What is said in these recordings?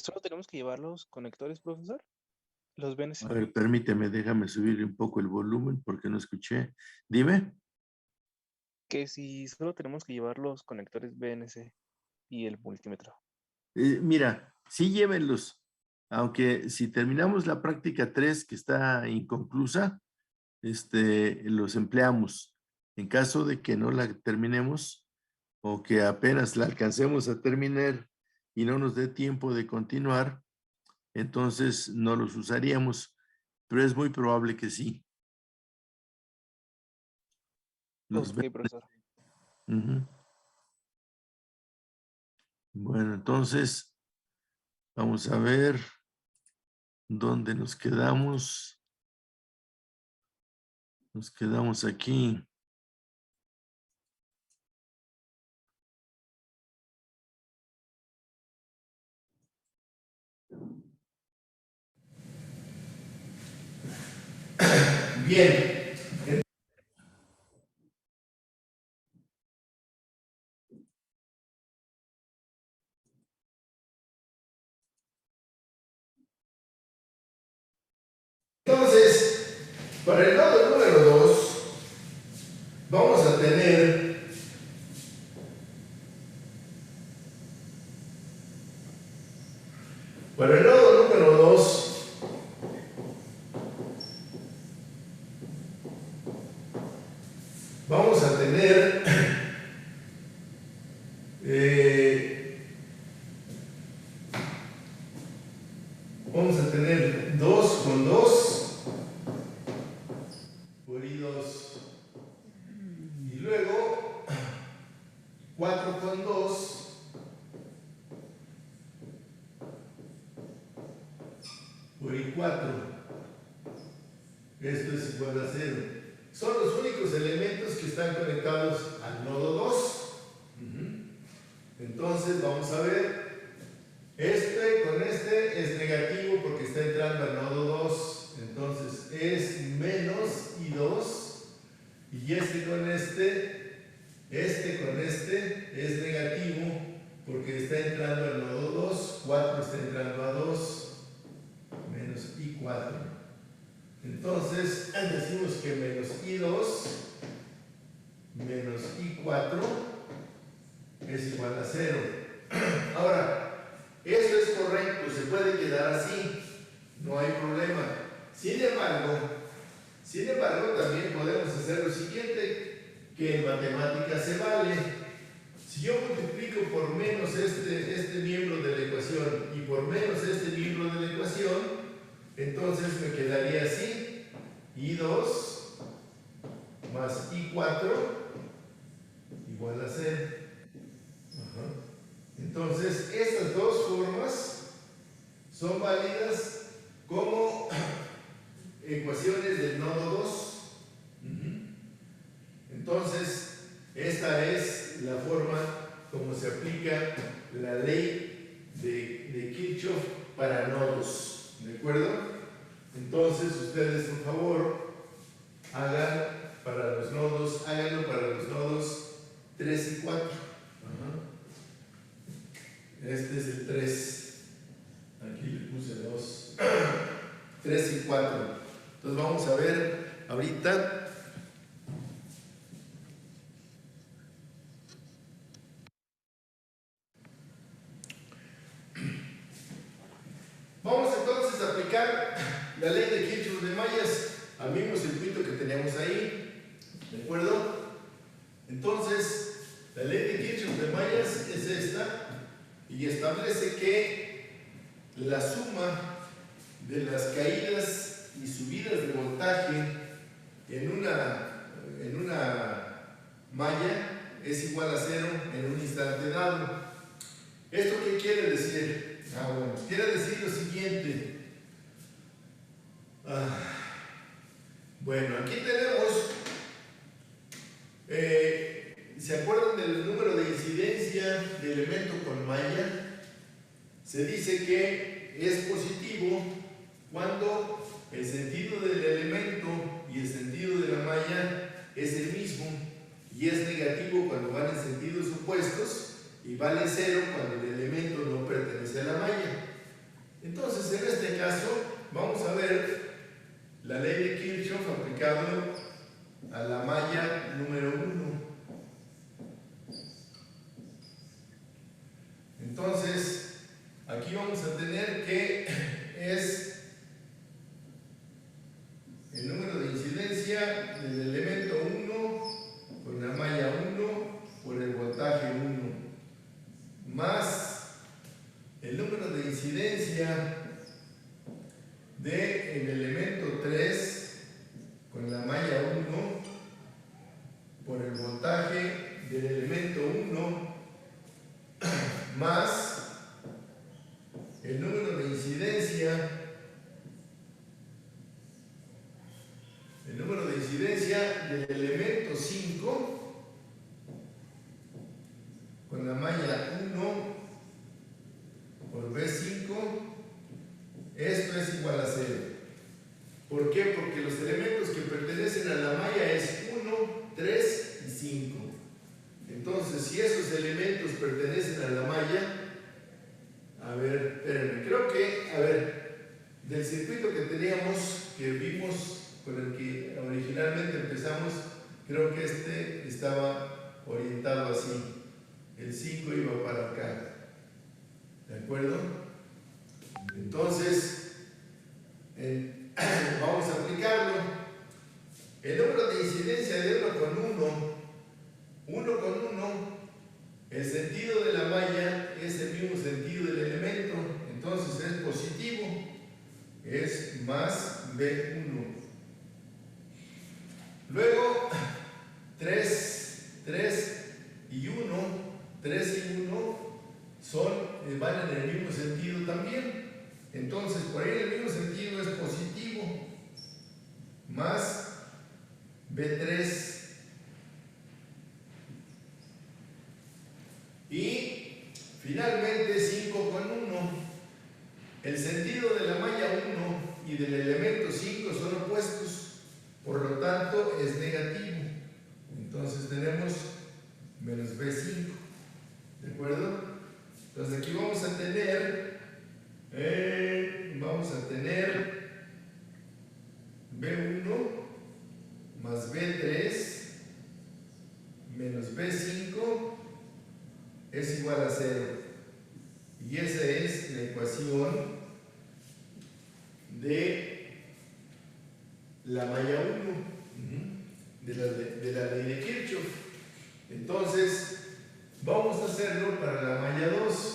¿Solo tenemos que llevar los conectores, profesor? Los A BNC. ver, permíteme, déjame subir un poco el volumen porque no escuché. Dime. Que si solo tenemos que llevar los conectores BNC y el multímetro. Mira, sí llévenlos, aunque si terminamos la práctica 3 que está inconclusa, los empleamos. En caso de que no la terminemos o que apenas la alcancemos a terminar y no nos dé tiempo de continuar, entonces no los usaríamos, pero es muy probable que sí. Los Ok, profesor. Ujú. Bueno, entonces vamos a ver dónde nos quedamos. Nos quedamos aquí. Bien. Entonces, para el nodo número 2, vamos a tener para el nodo número 2, vamos a tener vamos a tener 2 con 2 por I2 y luego 4 con 2 por I4. Esto es igual a 0. Son los únicos elementos que están conectados al nodo 2. Entonces vamos a ver. Este con este es negativo porque está entrando al nodo 2. Entonces es menos I2. Y este con este es negativo porque está entrando al nodo 2. 4 está entrando a 2. Menos I4. Entonces decimos que menos I2 menos I4 es igual a 0. Ahora, eso es correcto, se puede quedar así, no hay problema. Sin embargo, también podemos hacer lo siguiente, que en matemáticas se vale. Si yo multiplico por menos este miembro de la ecuación y por menos este miembro de la ecuación, entonces me quedaría así, I2 más I4 igual a 0. Entonces, estas dos formas son válidas como ecuaciones del nodo 2. Entonces, esta es la forma como se aplica la ley de Kirchhoff para nodos. ¿De acuerdo? Entonces, ustedes, por favor, háganlo para los nodos 3 y 4. Este es el 3. Aquí le puse 2. 3 y 4. Entonces vamos a ver ahorita. Vamos entonces a aplicar la ley de Kirchhoff de mallas al mismo circuito que teníamos ahí. ¿De acuerdo? Entonces, la ley de Kirchhoff de mallas es esta y establece que la suma de las caídas y subidas de voltaje en una malla es igual a 0 en un instante dado. ¿Esto qué quiere decir? Bueno, quiere decir lo siguiente. Bueno, aquí tenemos, ¿se acuerdan del número de incidencia de elemento con malla? Se dice que es positivo cuando el sentido del elemento y el sentido de la malla es el mismo, y es negativo cuando van en sentidos opuestos y vale 0 cuando el elemento no pertenece a la malla. aplicado a la malla número 1. Entonces, aquí vamos a tener que es el número de incidencia del elemento 1 con la malla 1 por el voltaje 1, más el número de incidencia del elemento 3 con la malla 1 por el voltaje del elemento 1, más el número de incidencia del elemento 5 con la malla 1 por B5. Esto es igual a 0. ¿Por qué? Porque los elementos que pertenecen a la malla es 1, 3 y 5. Entonces, si esos elementos pertenecen a la malla, a ver, espérenme, creo que, a ver, del circuito que teníamos, que vimos, con el que originalmente empezamos, creo que este estaba orientado así. El 5 iba para acá. ¿De acuerdo? Entonces, vamos a aplicarlo. El número de incidencia de 1 con 1, el sentido de la malla es el mismo sentido del elemento, entonces es positivo, es más B1. Luego, 3 y 1 van en el mismo sentido también. Entonces, por ahí en el mismo sentido es positivo, más B3. Y finalmente 5 con 1. El sentido de la malla 1 y del elemento 5 son opuestos, por lo tanto es negativo. Entonces tenemos menos B5. ¿De acuerdo? Entonces aquí vamos a tener B1 más B3 menos B5 es igual a 0. Y esa es la ecuación de la malla 1, de la ley de Kirchhoff. Entonces, vamos a hacerlo para la malla 2.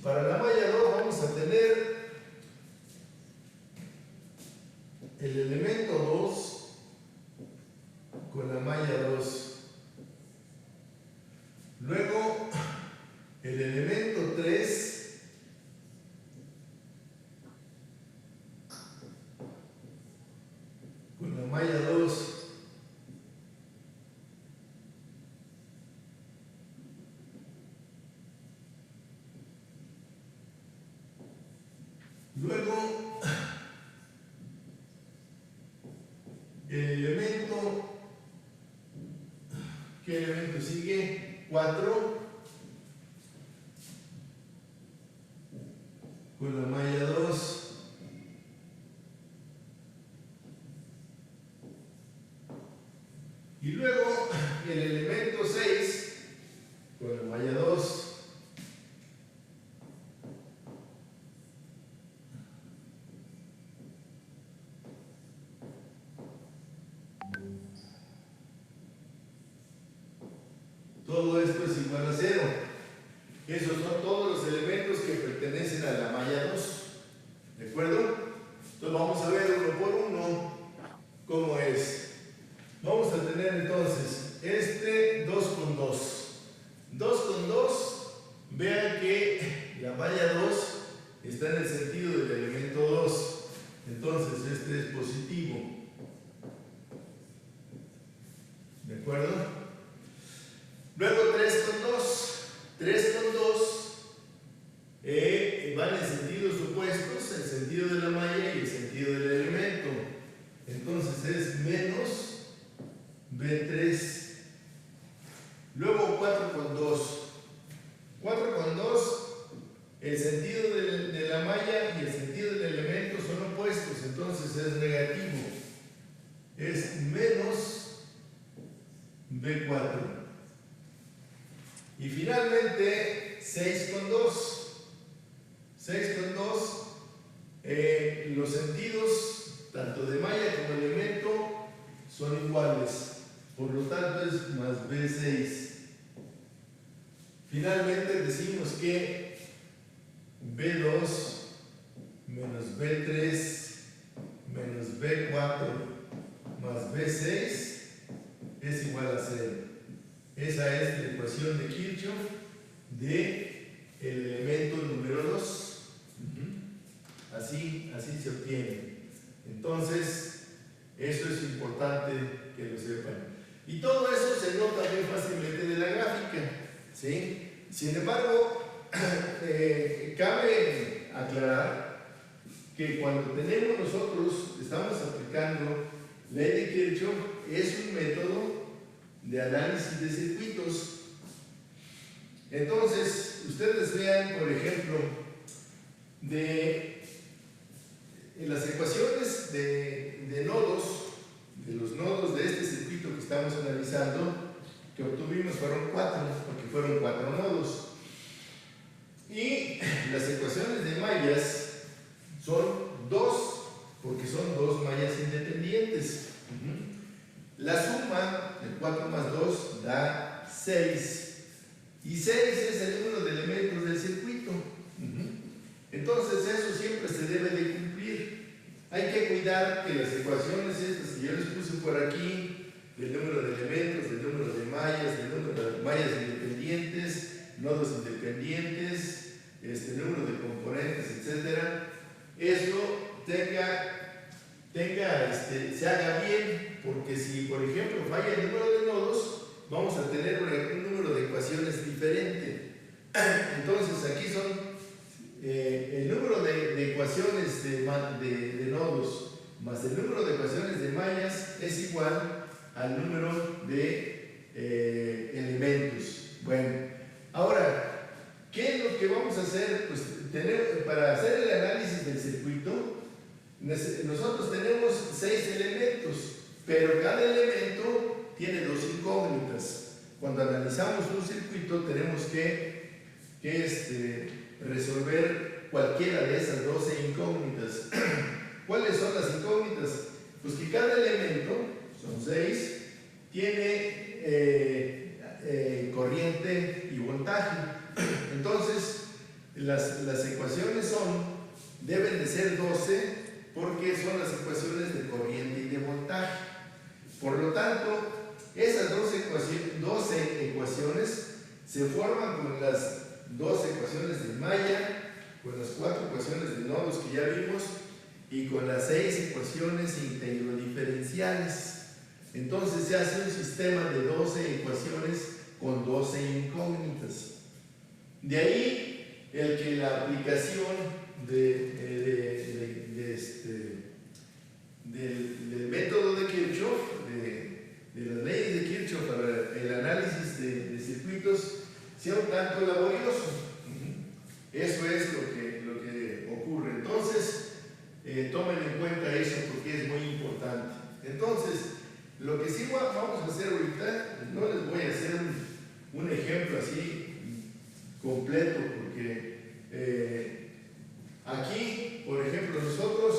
Para la malla 2 vamos a tener el elemento 2 con la malla 2. Luego, el elemento 3 con la malla 2. Luego, el elemento, ¿qué elemento sigue? 4 con la malla 2. Y luego el elemento 6 con la malla 2. Todo esto es igual a 0. Esos son todos los elementos que pertenecen a la malla 2. ¿De acuerdo? Entonces vamos a ver uno por uno cómo es. Vamos a tener entonces este 2 con 2. 2 con 2, vean que la malla 2 está en el sentido del elemento 2. Entonces este es positivo. ¿De acuerdo? Luego 3 con 2. 3 con 2 van en sentidos opuestos, el sentido de la malla y el sentido del elemento. Entonces es menos B3. Luego 4 con 2. 4 con 2, el sentido de la malla y el sentido del elemento son opuestos, entonces es negativo. Es menos B4. Y finalmente, 6,2. 6,2. Los sentidos, tanto de malla como elemento, son iguales. Por lo tanto, es más B6. Finalmente, decimos que B2 menos B3 menos B4 más B6 es igual a 0. Esa es la ecuación de Kirchhoff de el elemento número 2. Así se obtiene. Entonces, eso es importante que lo sepan. Y todo eso se nota muy fácilmente de la gráfica, ¿sí? Sin embargo, cabe aclarar que cuando estamos aplicando ley de Kirchhoff, es un método de análisis de circuitos. Entonces, ustedes vean, por ejemplo, en las ecuaciones de nodos, de los nodos de este circuito que estamos analizando, que obtuvimos fueron 4, porque fueron 4 nodos. Y las ecuaciones de mallas son 2, porque son 2 mallas independientes. La suma de 4 más 2 da 6. Y 6 es el número de elementos del circuito. Entonces eso siempre se debe de cumplir. Hay que cuidar que las ecuaciones estas que yo les puse por aquí, del número de elementos, del número de mallas, del número de mallas independientes, nodos independientes, número de componentes, etcétera, eso se haga bien, porque si por ejemplo falla el número de nodos, vamos a tener un número de ecuaciones diferente. Entonces aquí son el número de ecuaciones de nodos más el número de ecuaciones de mallas es igual al número de elementos. Bueno, ahora, ¿qué es lo que vamos a hacer? Pues para hacer el análisis del circuito, nosotros tenemos 6 elementos, pero cada elemento tiene 2 incógnitas. Cuando analizamos un circuito tenemos que resolver cualquiera de esas 12 incógnitas. ¿Cuáles son las incógnitas? Pues que cada elemento, son 6, tiene corriente y voltaje. Entonces, las ecuaciones deben de ser 12 porque son las ecuaciones de corriente y de voltaje. Por lo tanto, esas 12 ecuaciones se forman con las 2 ecuaciones de malla, con las 4 ecuaciones de nodos que ya vimos y con las 6 ecuaciones integrodiferenciales. Entonces se hace un sistema de 12 ecuaciones con 12 incógnitas. De ahí el que la aplicación del método de Kirchhoff, de las leyes de Kirchhoff para el análisis de circuitos, sea un tanto laborioso. Eso es lo que ocurre. Entonces, tomen en cuenta eso porque es muy importante. Entonces, lo que sí vamos a hacer ahorita, no les voy a hacer un ejemplo así completo, porque aquí, por ejemplo, nosotros,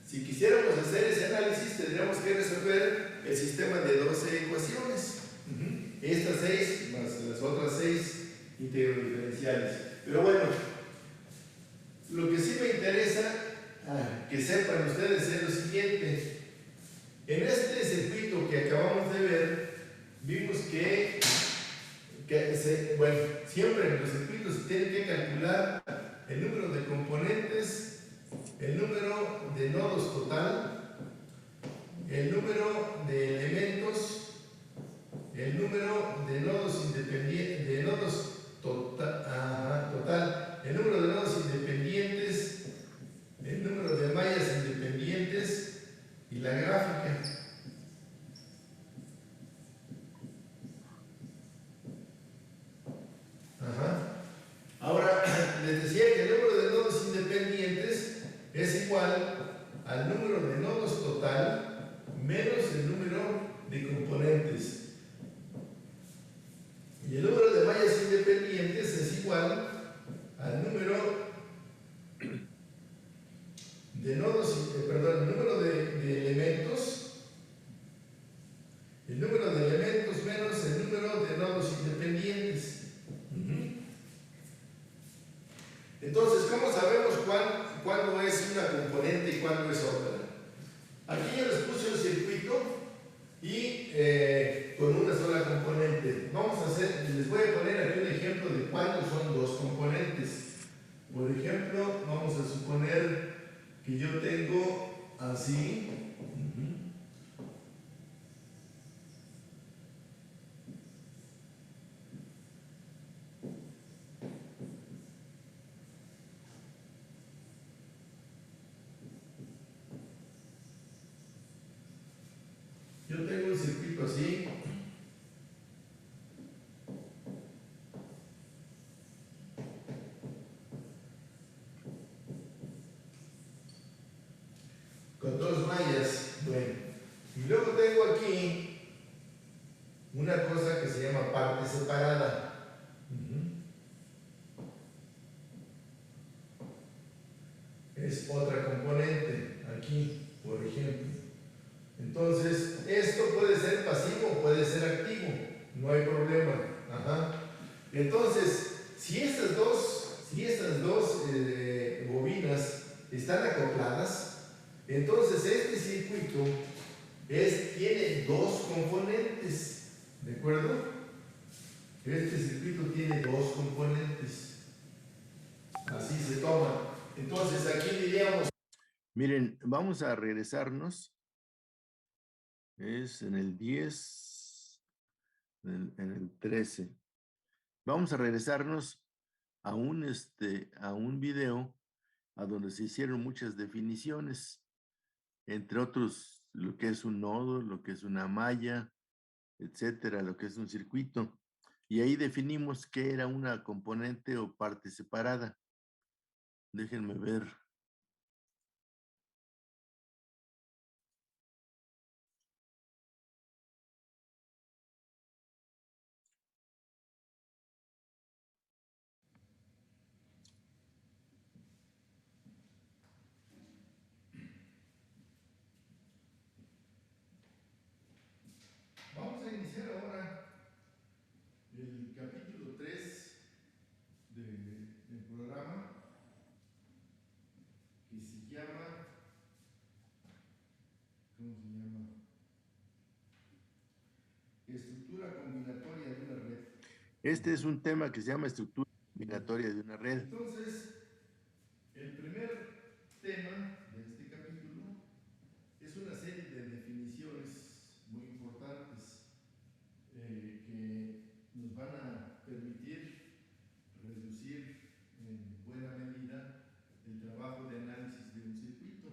si quisiéramos hacer ese análisis, tendríamos que resolver el sistema de 12 ecuaciones. Estas 6 más las otras 6 integrodiferenciales. Pero bueno, lo que sí me interesa que sepan ustedes es lo siguiente. En este circuito que acabamos de ver, vimos que siempre en los circuitos se tiene que calcular el número de componentes, el número de nodos total, el número de elementos, el número de nodos independientes, total, el número de nodos independientes, el número de mallas independientes y la gráfica. Ahora, Por ejemplo, vamos a suponer que yo tengo así. Yo tengo un circuito así. Con dos mallas. Bueno. Y luego tengo aquí una cosa que se llama parte separada. Es otra componente aquí, por ejemplo. Entonces, esto puede ser pasivo o puede ser activo, no hay problema. Ajá. Entonces, si estas dos bobinas están acopladas, entonces este circuito tiene dos componentes, ¿de acuerdo? Este circuito tiene dos componentes. Así se toma. Entonces, aquí diríamos... Miren, vamos a regresarnos. Es en el 10, en el 13. Vamos a regresarnos a un video a donde se hicieron muchas definiciones, entre otros lo que es un nodo, lo que es una malla, etcétera, lo que es un circuito. Y ahí definimos qué era una componente o parte separada. Déjenme ver. Vamos a iniciar ahora el capítulo 3 del programa, que se llama, ¿cómo se llama? Estructura combinatoria de una red. Este es un tema que se llama estructura combinatoria de una red. Entonces, el primer tema de este capítulo es una serie de definiciones muy importantes que nos van a permitir reducir en buena medida el trabajo de análisis de un circuito.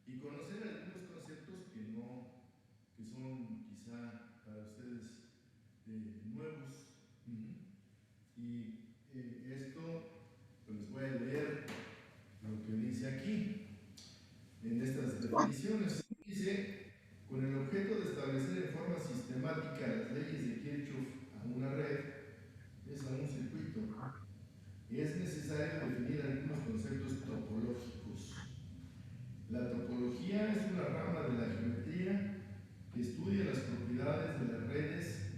Y conocer algunos conceptos que son quizá para ustedes nuevos. Y esto, pues voy a leer lo que dice aquí, en estas definiciones. Dice, con el objeto de establecer en forma sistemática las leyes de Kirchhoff a una red, es a un circuito, es necesario definir algunos conceptos topológicos. La topología es una rama de la geometría que estudia las propiedades de las redes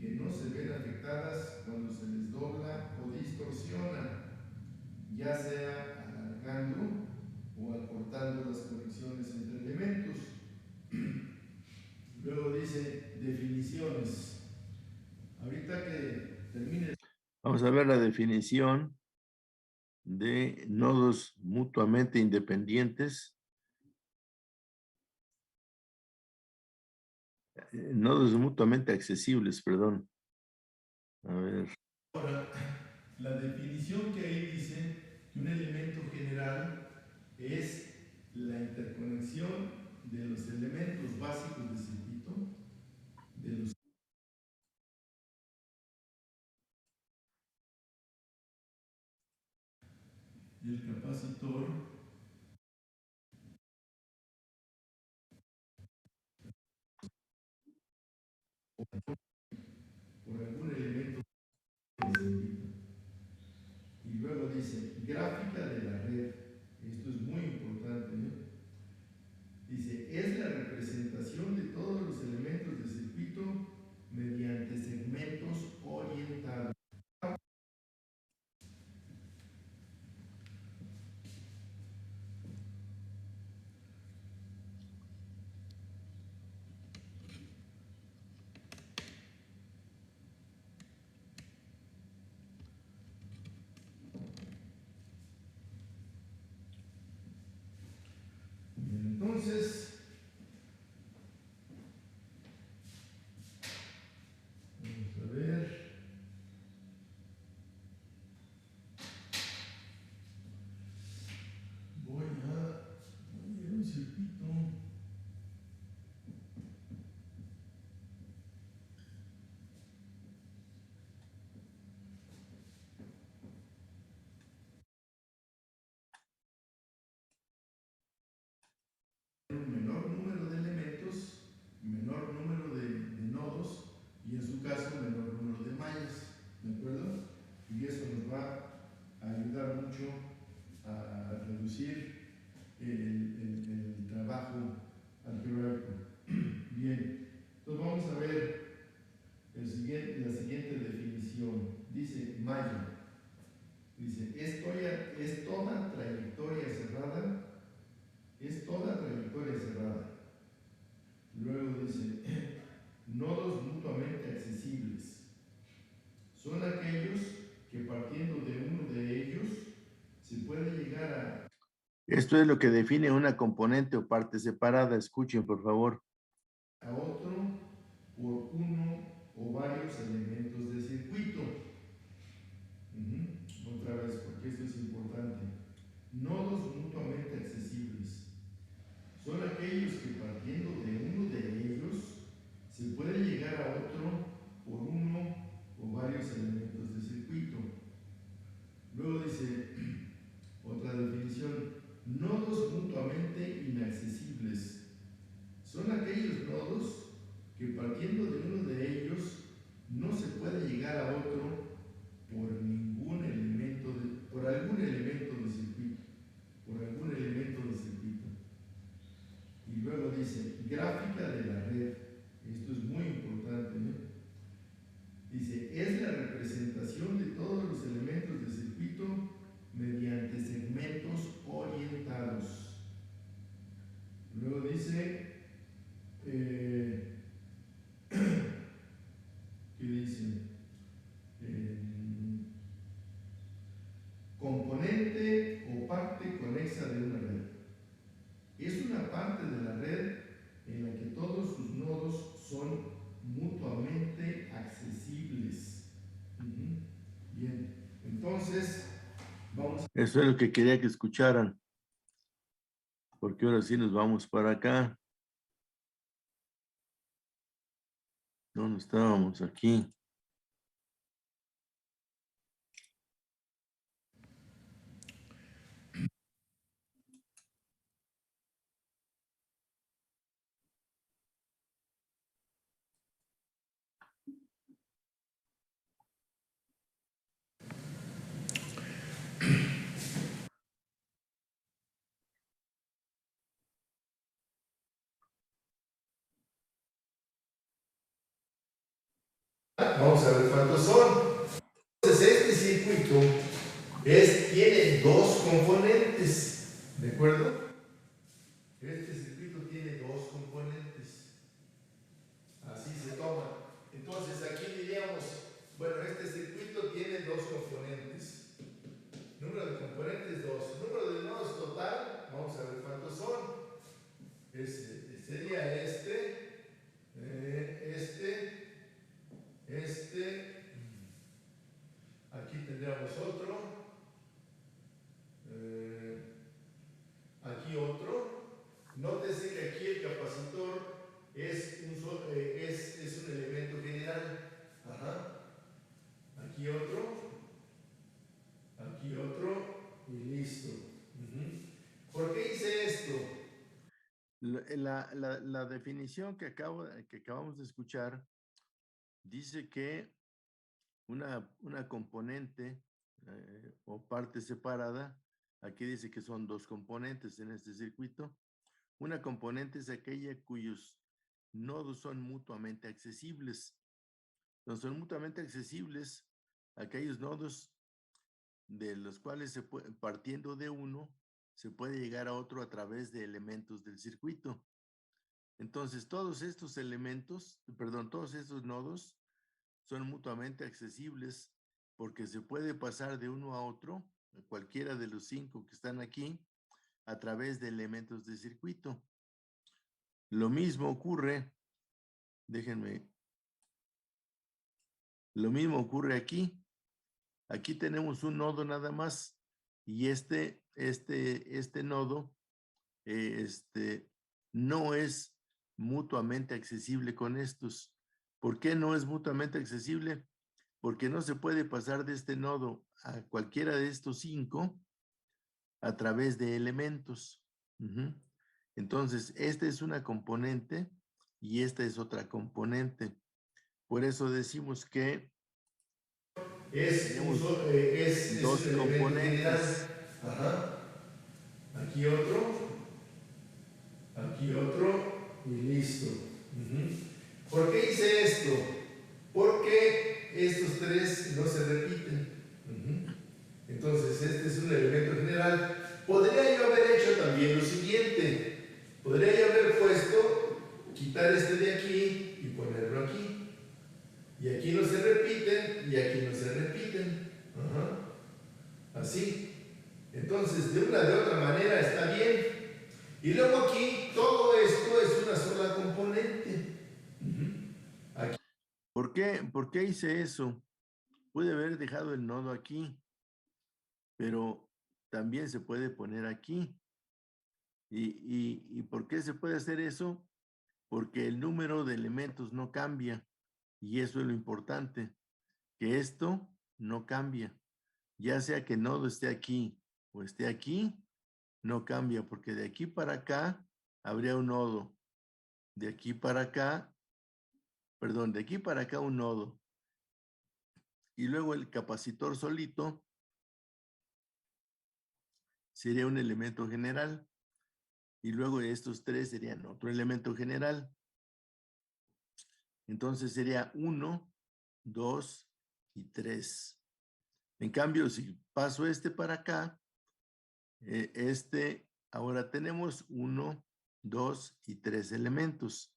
que no se ven afectadas cuando se les dobla o distorsiona, ya sea alargando o acortando las conexiones entre elementos. Luego dice definiciones. Ahorita que termine. Vamos a ver la definición de nodos mutuamente independientes. Nodos mutuamente accesibles, perdón. A ver. Ahora, la definición que ahí dice que un elemento general es la interconexión de los elementos básicos del circuito, del capacitor por algún elemento del circuito. Y luego dice, gráfica de la red. Esto es muy importante, ¿no? Dice, es la representación de todos los elementos del circuito mediante segmentos orientados. un menor número de elementos, menor número de nodos y en su caso menor número de mallas, ¿de acuerdo? Y eso nos va a ayudar mucho a reducir el trabajo algebraico. Bien, entonces vamos a ver la siguiente definición. Dice malla. Dice, es toda trayectoria cerrada. Es toda trayectoria cerrada. Luego dice, nodos mutuamente accesibles. Son aquellos que partiendo de uno de ellos se puede llegar a... Esto es lo que define una componente o parte separada. Escuchen, por favor. A otro por uno o varios elementos de circuito. Otra vez, porque esto es importante. Nodos mutuamente accesibles. Son aquellos que partiendo de uno de ellos se puede llegar a otro por uno o varios elementos de circuito. Luego dice otra definición, nodos mutuamente inaccesibles. Son aquellos nodos que partiendo de uno de ellos no se puede llegar a otro por algún elemento de circuito. Por algún elemento de circuito. Y luego dice, gráfica de la red. Esto es muy importante, ¿no? Dice, es la representación de todos los elementos de circuito mediante segmentos orientados. Luego dice, ¿qué dice? Componente o parte conexa de una red. Es una parte de la red en la que todos sus nodos son mutuamente accesibles. Bien, entonces vamos a... Eso es lo que quería que escucharan, porque ahora sí nos vamos para acá. ¿Dónde estábamos? Aquí. Vamos a ver cuántos son. Entonces este circuito tiene dos componentes, ¿de acuerdo? Este circuito tiene dos componentes. Así se toma. Entonces aquí diríamos, bueno, este circuito tiene dos componentes. Número de componentes 2. Número de nodos total, vamos a ver cuántos son. Sería aquí tendríamos otro, aquí otro. Nótese que aquí el capacitor es un elemento general. Ajá. Aquí otro y listo. ¿Por qué hice esto? La definición que acabamos de escuchar dice que una componente o parte separada, aquí dice que son dos componentes en este circuito. Una componente es aquella cuyos nodos son mutuamente accesibles. No son mutuamente accesibles aquellos nodos de los cuales partiendo de uno se puede llegar a otro a través de elementos del circuito. Entonces, todos estos nodos son mutuamente accesibles porque se puede pasar de uno a otro, cualquiera de los 5 que están aquí, a través de elementos de circuito. Lo mismo ocurre, lo mismo ocurre aquí. Aquí tenemos un nodo nada más y este nodo no es mutuamente accesible con estos. ¿Por qué no es mutuamente accesible? Porque no se puede pasar de este nodo a cualquiera de estos 5 a través de elementos. Entonces, esta es una componente y esta es otra componente. Por eso decimos que es un elemento general. Ajá. Aquí otro y listo. ¿Por qué hice esto? Porque estos tres no se repiten. Entonces, este es un elemento general. Podría yo haber hecho también lo siguiente. Podría yo haber puesto, quitar este de aquí y ponerlo aquí. Y aquí no se repiten y aquí no se repiten. Así. Entonces, de una de otra manera está bien. Y luego aquí, todo esto es una sola componente. Aquí. ¿Por qué hice eso? Pude haber dejado el nodo aquí, pero también se puede poner aquí. ¿Y por qué se puede hacer eso? Porque el número de elementos no cambia. Y eso es lo importante, que esto no cambia. Ya sea que el nodo esté aquí o esté aquí, no cambia, porque de aquí para acá habría un nodo. De aquí para acá, perdón, de aquí para acá un nodo. Y luego el capacitor solito sería un elemento general. Y luego estos tres serían otro elemento general. Entonces sería 1, 2 y 3. En cambio, si paso este para acá, ahora tenemos 1, 2 y 3 elementos.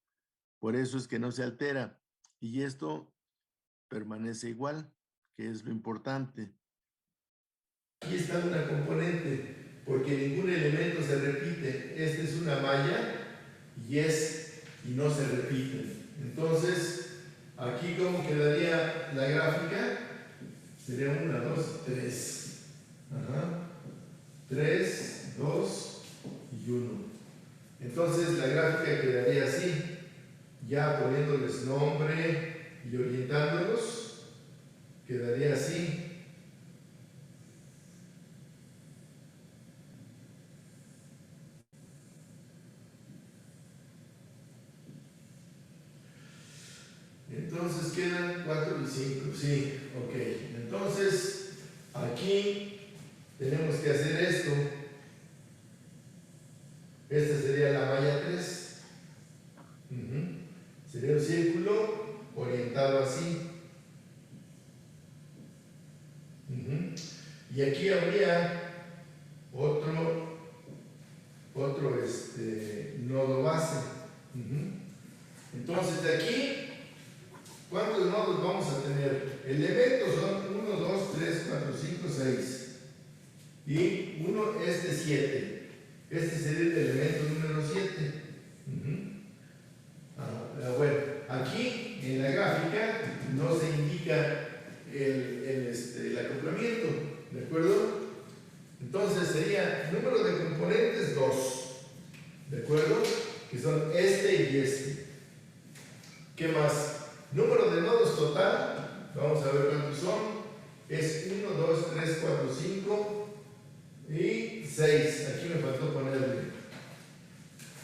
Por eso es que no se altera. Y esto permanece igual, que es lo importante. Aquí está una componente, porque ningún elemento se repite. Esta es una malla y no se repiten. Entonces, aquí ¿cómo quedaría la gráfica? Sería 1, 2, 3. 3, 2 y 1. Entonces la gráfica quedaría así, ya poniéndoles nombre y orientándolos, quedaría así. Entonces quedan 4 y 5, sí, ok. Entonces, aquí tenemos que hacer esto. Esta sería la malla 3. Sería un círculo orientado así. Y aquí habría otro nodo base. Entonces, de aquí, ¿cuántos nodos vamos a tener? Elementos son 1, 2, 3, 4, 5, 6. Y 7. Este sería el elemento número 7. Bueno, aquí en la gráfica no se indica el acoplamiento, ¿de acuerdo? Entonces sería número de componentes 2, ¿de acuerdo? Que son este y este. ¿Qué más? Número de nodos total, vamos a ver cuántos son. Es 1, 2, 3, 4, 5 y 6. Aquí me faltó ponerle.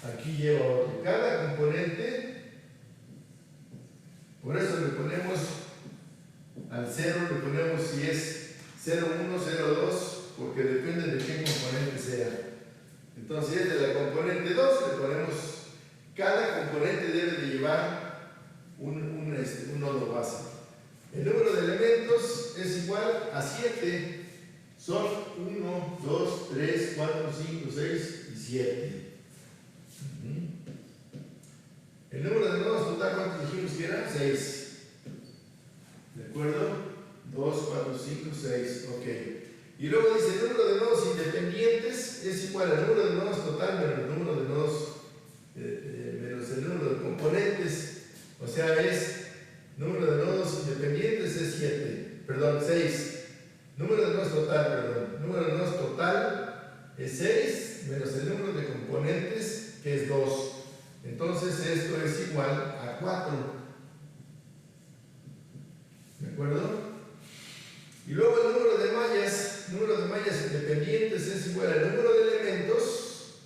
Aquí lleva otro. Cada componente, por eso le ponemos al 0, le ponemos si es 0, 1, 0, 2, porque depende de qué componente sea. Entonces, si es de la componente 2, le ponemos, cada componente debe de llevar un nodo base. El número de elementos es igual a 7. Son 1, 2, 3, 4, 5, 6 y 7. El número de nodos total, ¿cuántos dijimos que eran? 6. ¿De acuerdo? 2, 4, 5, 6. Ok. Y luego dice, el número de nodos independientes es igual al número de nodos total menos el número de nodos, menos el número de componentes. O sea, número de nodos independientes es 6. Número de nodos total, perdón. Número de nodos total es 6 menos el número de componentes, que es 2. Entonces esto es igual a 4. ¿De acuerdo? Y luego el número de mallas independientes es igual al número de elementos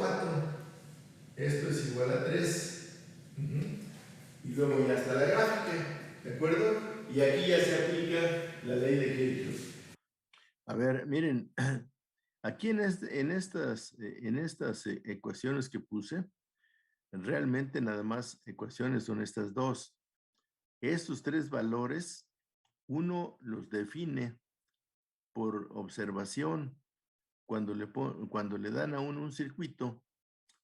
4. Esto es igual a 3. Y luego ya está la gráfica, ¿de acuerdo? Y aquí ya se aplica la ley de Kirchhoff. A ver, miren, aquí en estas ecuaciones que puse, realmente nada más ecuaciones son estas dos. Estos tres valores, uno los define por observación. Cuando le dan a uno un circuito,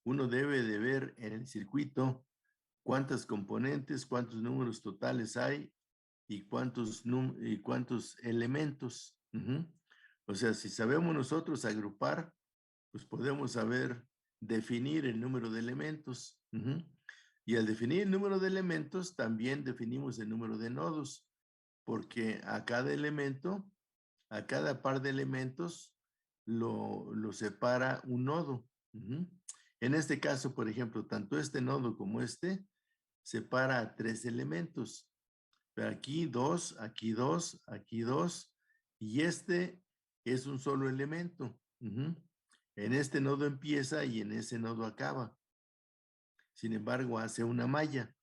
uno debe de ver en el circuito cuántas componentes, cuántos números totales hay y cuántos elementos. O sea, si sabemos nosotros agrupar, pues podemos saber definir el número de elementos. Y al definir el número de elementos, también definimos el número de nodos, porque a cada elemento, a cada par de elementos, lo separa un nodo. En este caso, por ejemplo, tanto este nodo como este separa a 3 elementos. Pero aquí 2, aquí 2, aquí 2, y este es un solo elemento. En este nodo empieza y en ese nodo acaba. Sin embargo, hace una malla.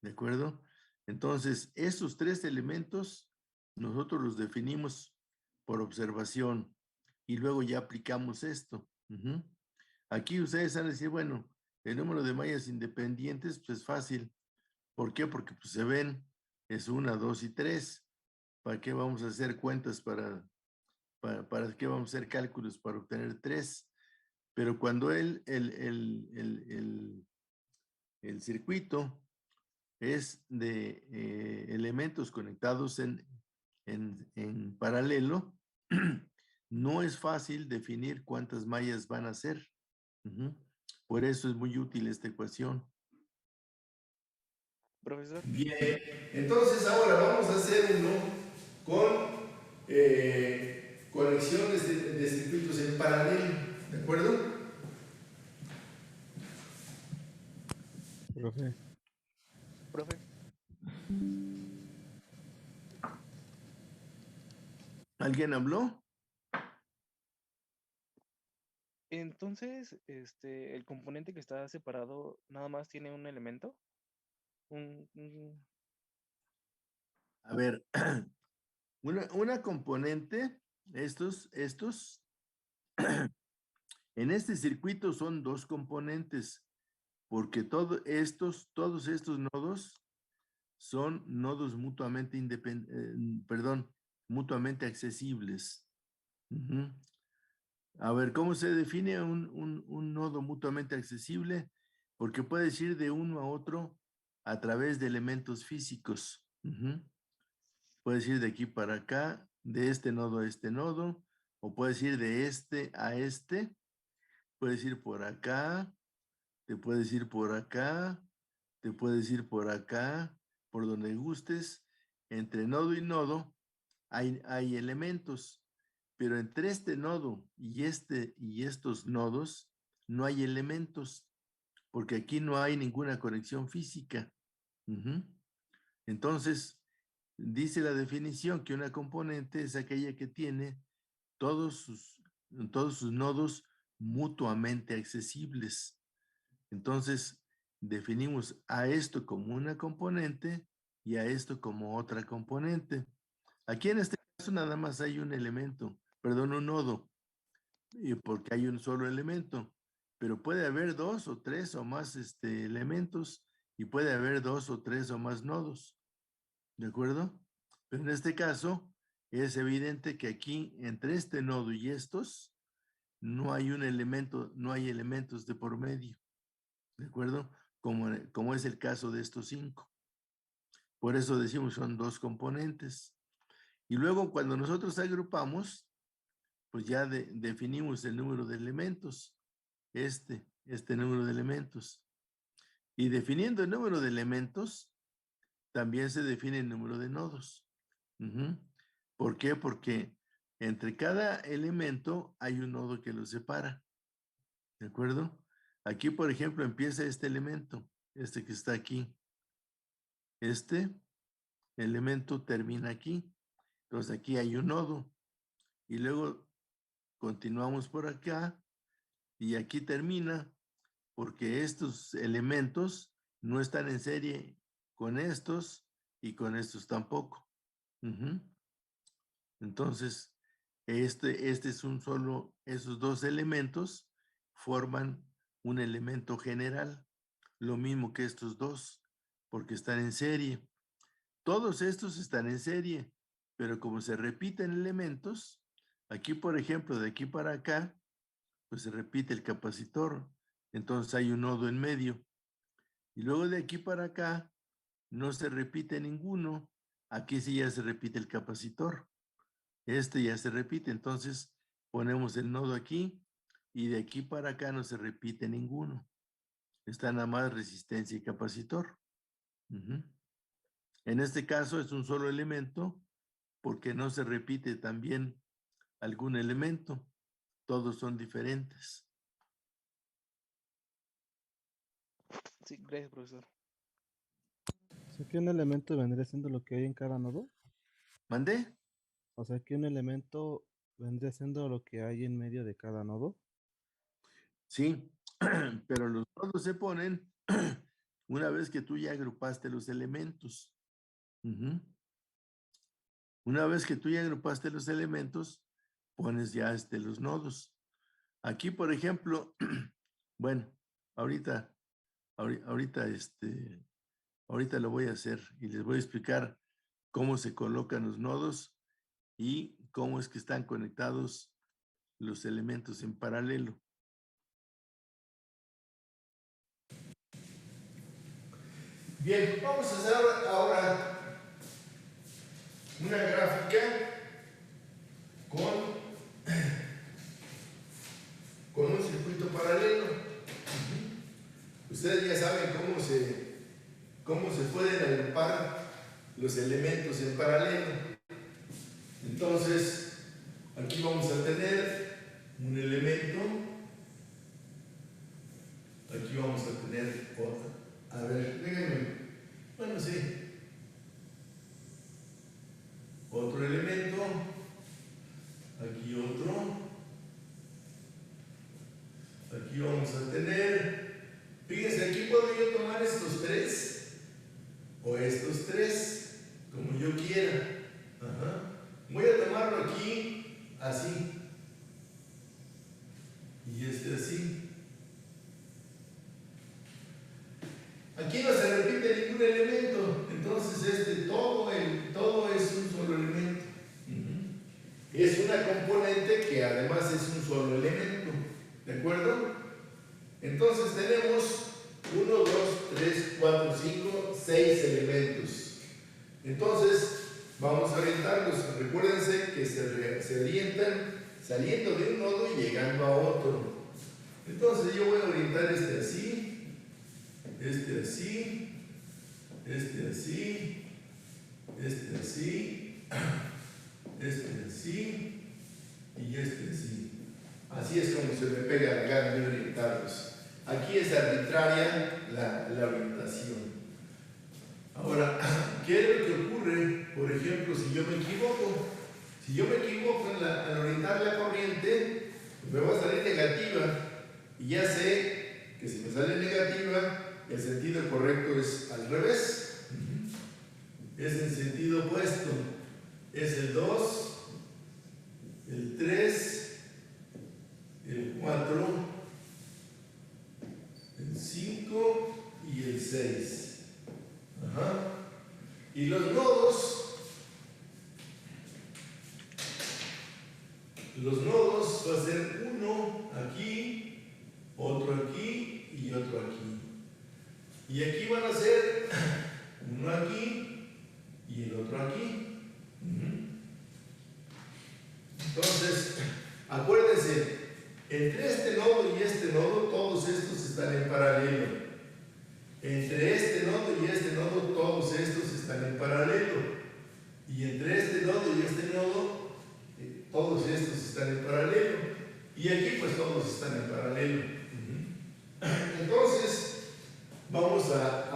¿De acuerdo? Entonces, esos 3 elementos nosotros los definimos por observación y luego ya aplicamos esto. Aquí ustedes van a decir, bueno, el número de mallas independientes pues es fácil. ¿Por qué? Porque pues, se ven, es 1, 2 y 3. ¿Para qué vamos a hacer cuentas para qué vamos a hacer cálculos para obtener 3? Pero cuando el circuito es de elementos conectados en paralelo, no es fácil definir cuántas mallas van a ser. Por eso es muy útil esta ecuación. Profesor. Bien, entonces ahora vamos a hacer uno con conexiones de circuitos en paralelo, ¿de acuerdo? Profe, ¿Alguien habló? entonces, el componente que está separado nada más tiene un elemento. Un- A ver, una componente, en este circuito son 2 componentes, porque todos estos nodos son nodos mutuamente mutuamente accesibles. A ver, ¿cómo se define un nodo mutuamente accesible? Porque puedes ir de uno a otro a través de elementos físicos. Puedes ir de aquí para acá, de este nodo a este nodo, o puedes ir de este a este, puedes ir por acá, te puedes ir por acá, te puedes ir por acá, por donde gustes. Entre nodo y nodo hay elementos, pero entre este nodo y estos nodos no hay elementos, porque aquí no hay ninguna conexión física. Entonces, dice la definición que una componente es aquella que tiene todos sus, todos sus nodos mutuamente accesibles. Entonces, definimos a esto como una componente y a esto como otra componente. Aquí en este caso nada más hay un elemento, perdón, un nodo, porque hay un solo elemento, pero puede haber 2 o 3 o más elementos y puede haber 2 o 3 o más nodos, ¿de acuerdo? Pero en este caso es evidente que aquí entre este nodo y estos no hay un elemento, no hay elementos de por medio. ¿De acuerdo? Como es el caso de estos 5. Por eso decimos son 2 componentes. Y luego cuando nosotros agrupamos, pues ya definimos el número de elementos. Este número de elementos. Y definiendo el número de elementos, también se define el número de nodos. ¿Por qué? Porque entre cada elemento hay un nodo que lo separa. ¿De acuerdo? Aquí, por ejemplo, empieza este elemento, este que está aquí. Este elemento termina aquí. Entonces aquí hay un nodo. Y luego continuamos por acá y aquí termina, porque estos elementos no están en serie con estos y con estos tampoco. Entonces, este es un solo, esos dos elementos forman un elemento general, lo mismo que estos dos, porque están en serie. Todos estos están en serie, pero como se repiten elementos, aquí, por ejemplo, de aquí para acá, pues se repite el capacitor, entonces hay un nodo en medio. Y luego de aquí para acá, no se repite ninguno, aquí sí ya se repite el capacitor. Este ya se repite, entonces ponemos el nodo aquí y de aquí para acá no se repite ninguno. Está nada más resistencia y capacitor. En este caso es un solo elemento porque no se repite también algún elemento. Todos son diferentes. Sí, gracias, profesor. O sea que un elemento vendría siendo lo que hay en cada nodo. ¿Mandé? O sea que un elemento vendría siendo lo que hay en medio de cada nodo. Sí, pero los nodos se ponen una vez que tú ya agrupaste los elementos. Una vez que tú ya agrupaste los elementos, pones ya los nodos. Aquí, por ejemplo, bueno, ahorita, ahorita, ahorita lo voy a hacer y les voy a explicar cómo se colocan los nodos y cómo es que están conectados los elementos en paralelo. Bien, vamos a hacer ahora una gráfica con un circuito paralelo. Ustedes ya saben cómo se pueden agrupar los elementos en paralelo. Entonces, aquí vamos a tener un elemento, aquí vamos a tener otro. A ver, déjenme. Bueno, sí. Otro elemento, aquí otro, aquí vamos a tener, fíjense, aquí puedo yo tomar estos tres o estos tres, como yo quiera. Voy a tomarlo aquí así y así. Aquí no se repite ningún elemento, entonces todo es un solo elemento. Es una componente que además es un solo elemento, ¿de acuerdo? Entonces tenemos 1, 2, 3, 4, 5, 6 elementos. Entonces vamos a orientarlos. Recuérdense que se orientan saliendo de un nodo y llegando a otro. Entonces yo voy a orientar este así, este así, este así, este así, este así y este así. Así es como se me pega la gana de orientarlos. Aquí es arbitraria la orientación. Ahora, ¿qué es lo que ocurre? Por ejemplo, si yo me equivoco. Si yo me equivoco al orientar la corriente, me va a salir negativa. Y ya sé que si me sale negativa, el sentido correcto es al revés. Es en sentido opuesto. Es el 2, el 3, el 4, el 5 y el 6. Y los nodos va a ser uno aquí, otro aquí y otro aquí. Y aquí van a ser uno aquí y el otro aquí. Entonces, acuérdense, entre este nodo y este nodo, todos estos están en paralelo. Entre este nodo y este nodo, todos estos están en paralelo. Y entre este nodo y este nodo, todos estos están en paralelo. Y aquí pues todos están en paralelo. Entonces, vamos a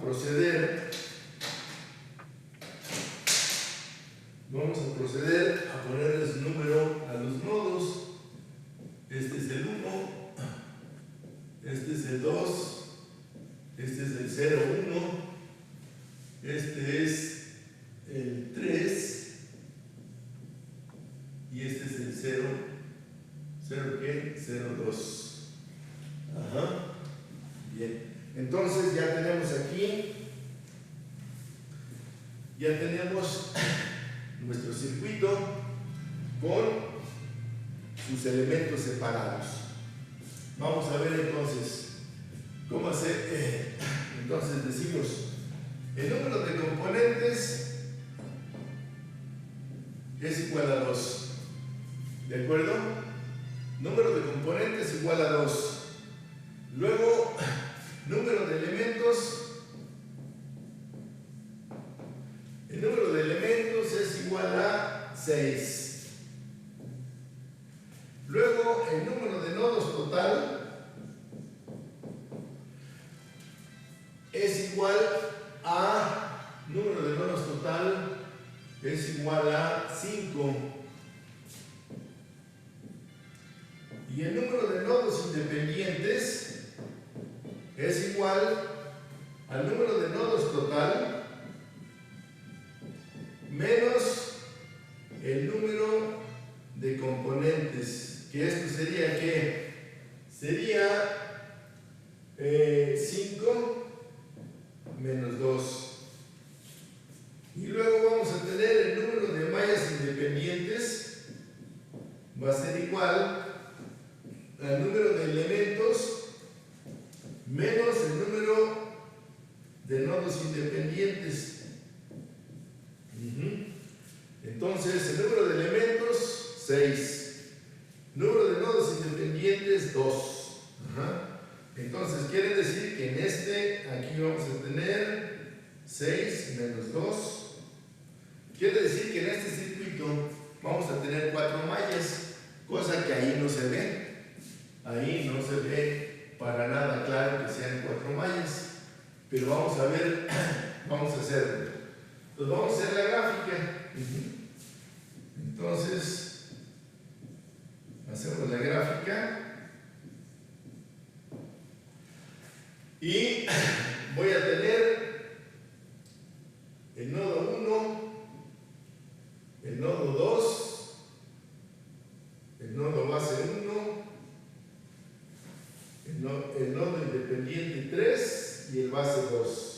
proceder. Vamos a proceder a ponerles número a los nodos. Este es el 2, este es el 0, 1, este es el 3 y este es el 0, ¿0 qué? 0, 2. Ajá. Bien. Entonces ya tenemos aquí, ya tenemos nuestro circuito con sus elementos separados. Vamos a ver entonces cómo hacer. Entonces decimos, el número de componentes es igual a 2. ¿De acuerdo? Número de componentes igual a 2. Luego, número de elementos. El número de elementos es igual a 6. Luego, el número de nodos total es igual a, número de nodos total es igual a 5. Y el número de nodos independientes es igual al número de nodos total menos el número de componentes, que esto sería ¿qué? Sería 5 menos 2. Y luego vamos a tener el número de mallas independientes, va a ser igual al número de elementos menos el número de nodos independientes. Entonces, el número de elementos, 6. Número de nodos independientes, 2. Entonces, quiere decir que en este, aquí vamos a tener 6 menos 2. Quiere decir que en este circuito vamos a tener 4 mallas, cosa que ahí no se ve. Ahí no se ve para nada claro que sean 4 mallas. Pero vamos a ver, vamos a hacerlo. Pues vamos a hacer la gráfica. Entonces, hacemos la gráfica. Y voy a tener el nodo 1, el nodo 2, el nodo base 1, el nodo independiente 3 y el base 2.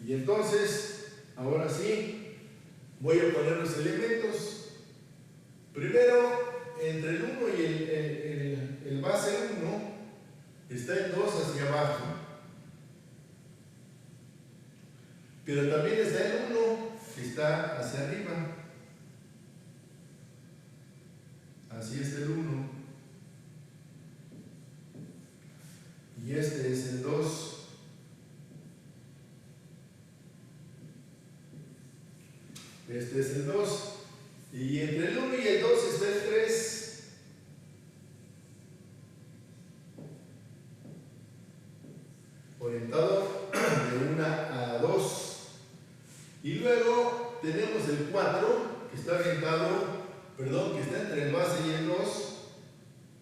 Y entonces, ahora sí, voy a poner los elementos. Primero, entre el 1 y el base 1, está el 2 hacia abajo. Pero también está el 1 que está hacia arriba. Así es el 1. Y este es el 2. Este es el 2. Y entre el 1 y el 2 está el 3. Orientado de 1 a 2. Y luego tenemos el 4, que está orientado, que está entre el base y el 2,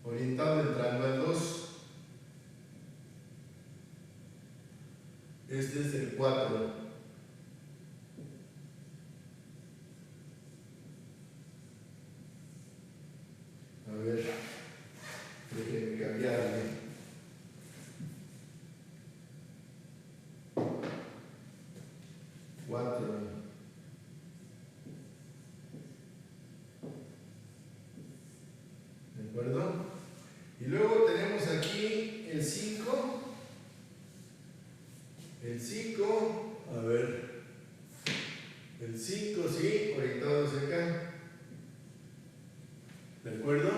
orientado entrando al 2. Este es el 4. A ver, déjenme cambiarle. 4. ¿De acuerdo? Y luego tenemos aquí el 5. El 5, a ver. El 5, sí, orientado hacia acá. ¿De acuerdo?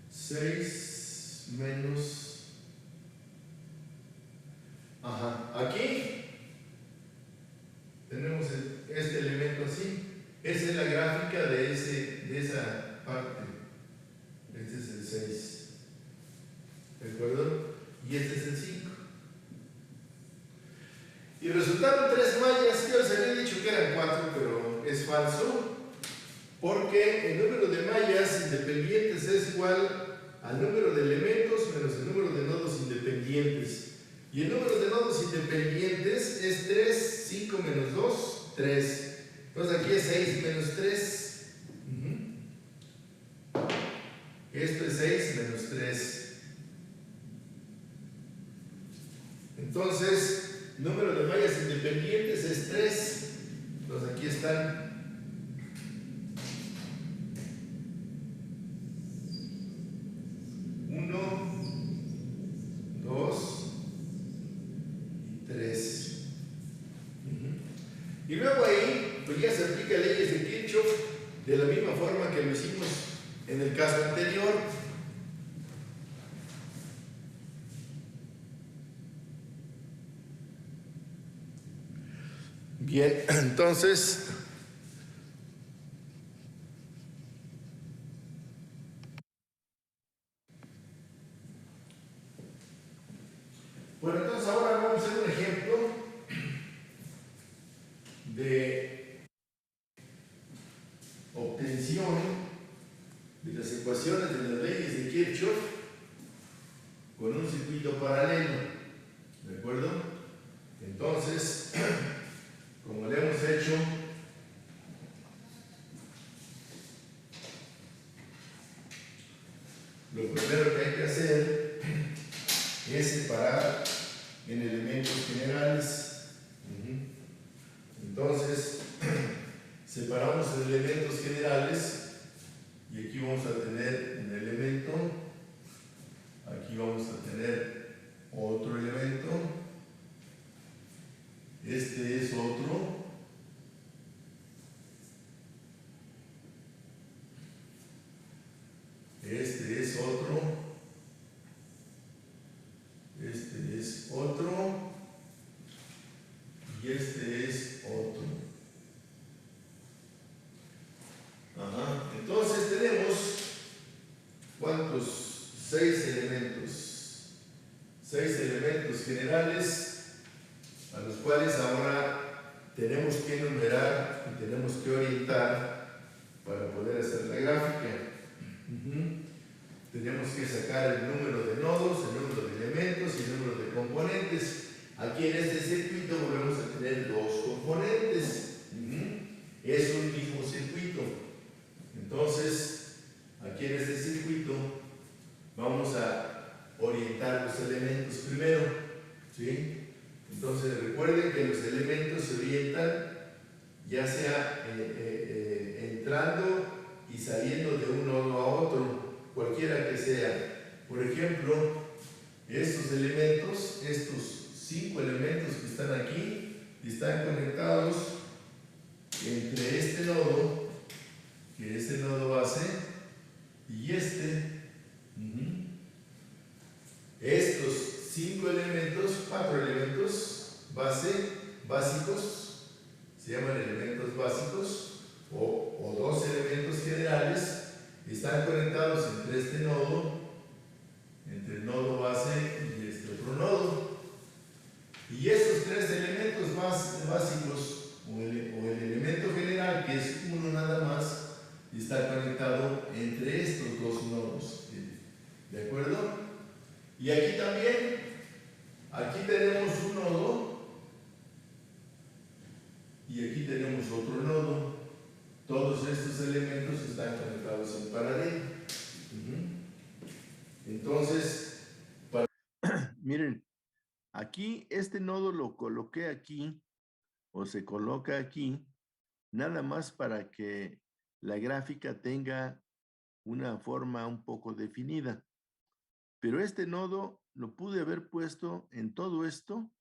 Seis menos. Aquí tenemos este elemento así. Esa es la gráfica de esa parte. Este es el 6. ¿De acuerdo? y este es el 5. Y resultaron 3 mallas. Yo les había dicho que eran 4, pero es falso, porque el número de mallas independientes es igual al número de elementos menos el número de nodos independientes. Y el número de nodos independientes es 3, 5 menos 2, 3. Entonces aquí es 6 menos 3. Esto es 6 menos 3. Entonces, número de mallas independientes es 3. Entonces aquí están. 1, 2 y 3. Y luego ahí, pues ya se aplica leyes de Kirchhoff de la misma forma que lo hicimos en el caso anterior. Bien, entonces, bueno, entonces ahora vamos a hacer un ejemplo de obtención de las ecuaciones de las leyes de Kirchhoff con un circuito paralelo, ¿de acuerdo? Entonces, como le hemos hecho, lo primero que hay que hacer es separar en elementos generales. Entonces, separamos en elementos generales y aquí vamos a tener un elemento, aquí vamos a tener otro elemento, este es otro, este es otro, este es otro y este es otro. Ajá. Entonces tenemos ¿cuántos? 6 elementos. 6 elementos generales a los cuales ahora tenemos que enumerar y tenemos que orientar para poder hacer la gráfica. Tenemos que sacar el número de nodos, el número de elementos y el número de componentes. Aquí en este circuito volvemos a tener 2 componentes. Es un mismo circuito. Entonces, aquí en este circuito vamos a orientar los elementos primero. ¿Sí? Entonces recuerden que los elementos se orientan ya sea entrando y saliendo de un nodo a otro, cualquiera que sea. Por ejemplo, estos elementos, estos 5 elementos que están aquí, están conectados entre este nodo, que es el nodo base, y este. Estos 5 elementos, 4 elementos básicos, se llaman elementos básicos, o 2 elementos generales, están conectados entre este nodo, entre el nodo base y este otro nodo. Y estos 3 elementos básicos, o el elemento general, que es uno nada más, está conectado entre estos 2 nodos. ¿De acuerdo? Y aquí también, aquí tenemos un nodo y aquí tenemos otro nodo. Todos estos elementos están conectados en paralelo. Entonces, miren, aquí este nodo lo coloqué aquí, o se coloca aquí, nada más para que la gráfica tenga una forma un poco definida. Pero este nodo lo pude haber puesto en todo esto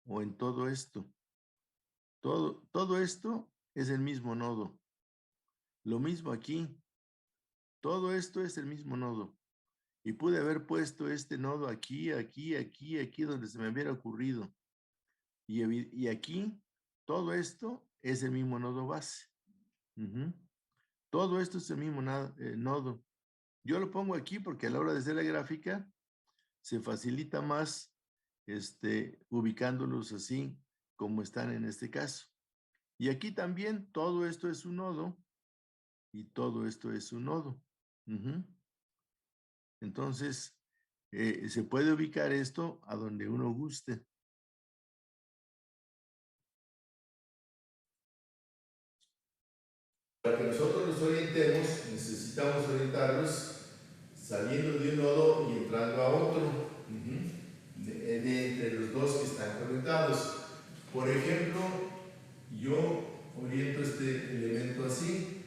o en todo esto. Todo esto es el mismo nodo. Lo mismo aquí. Todo esto es el mismo nodo. Y pude haber puesto este nodo aquí, aquí, aquí, aquí, donde se me hubiera ocurrido. Y aquí, todo esto es el mismo nodo base. Todo esto es el mismo nodo. Yo lo pongo aquí porque a la hora de hacer la gráfica, se facilita más ubicándolos así como están en este caso. Y aquí también todo esto es un nodo y todo esto es un nodo. Entonces, se puede ubicar esto a donde uno guste. Para que nosotros nos orientemos, necesitamos orientarlos saliendo de un nodo y entrando a otro, entre los dos que están conectados. Por ejemplo, yo oriento este elemento así,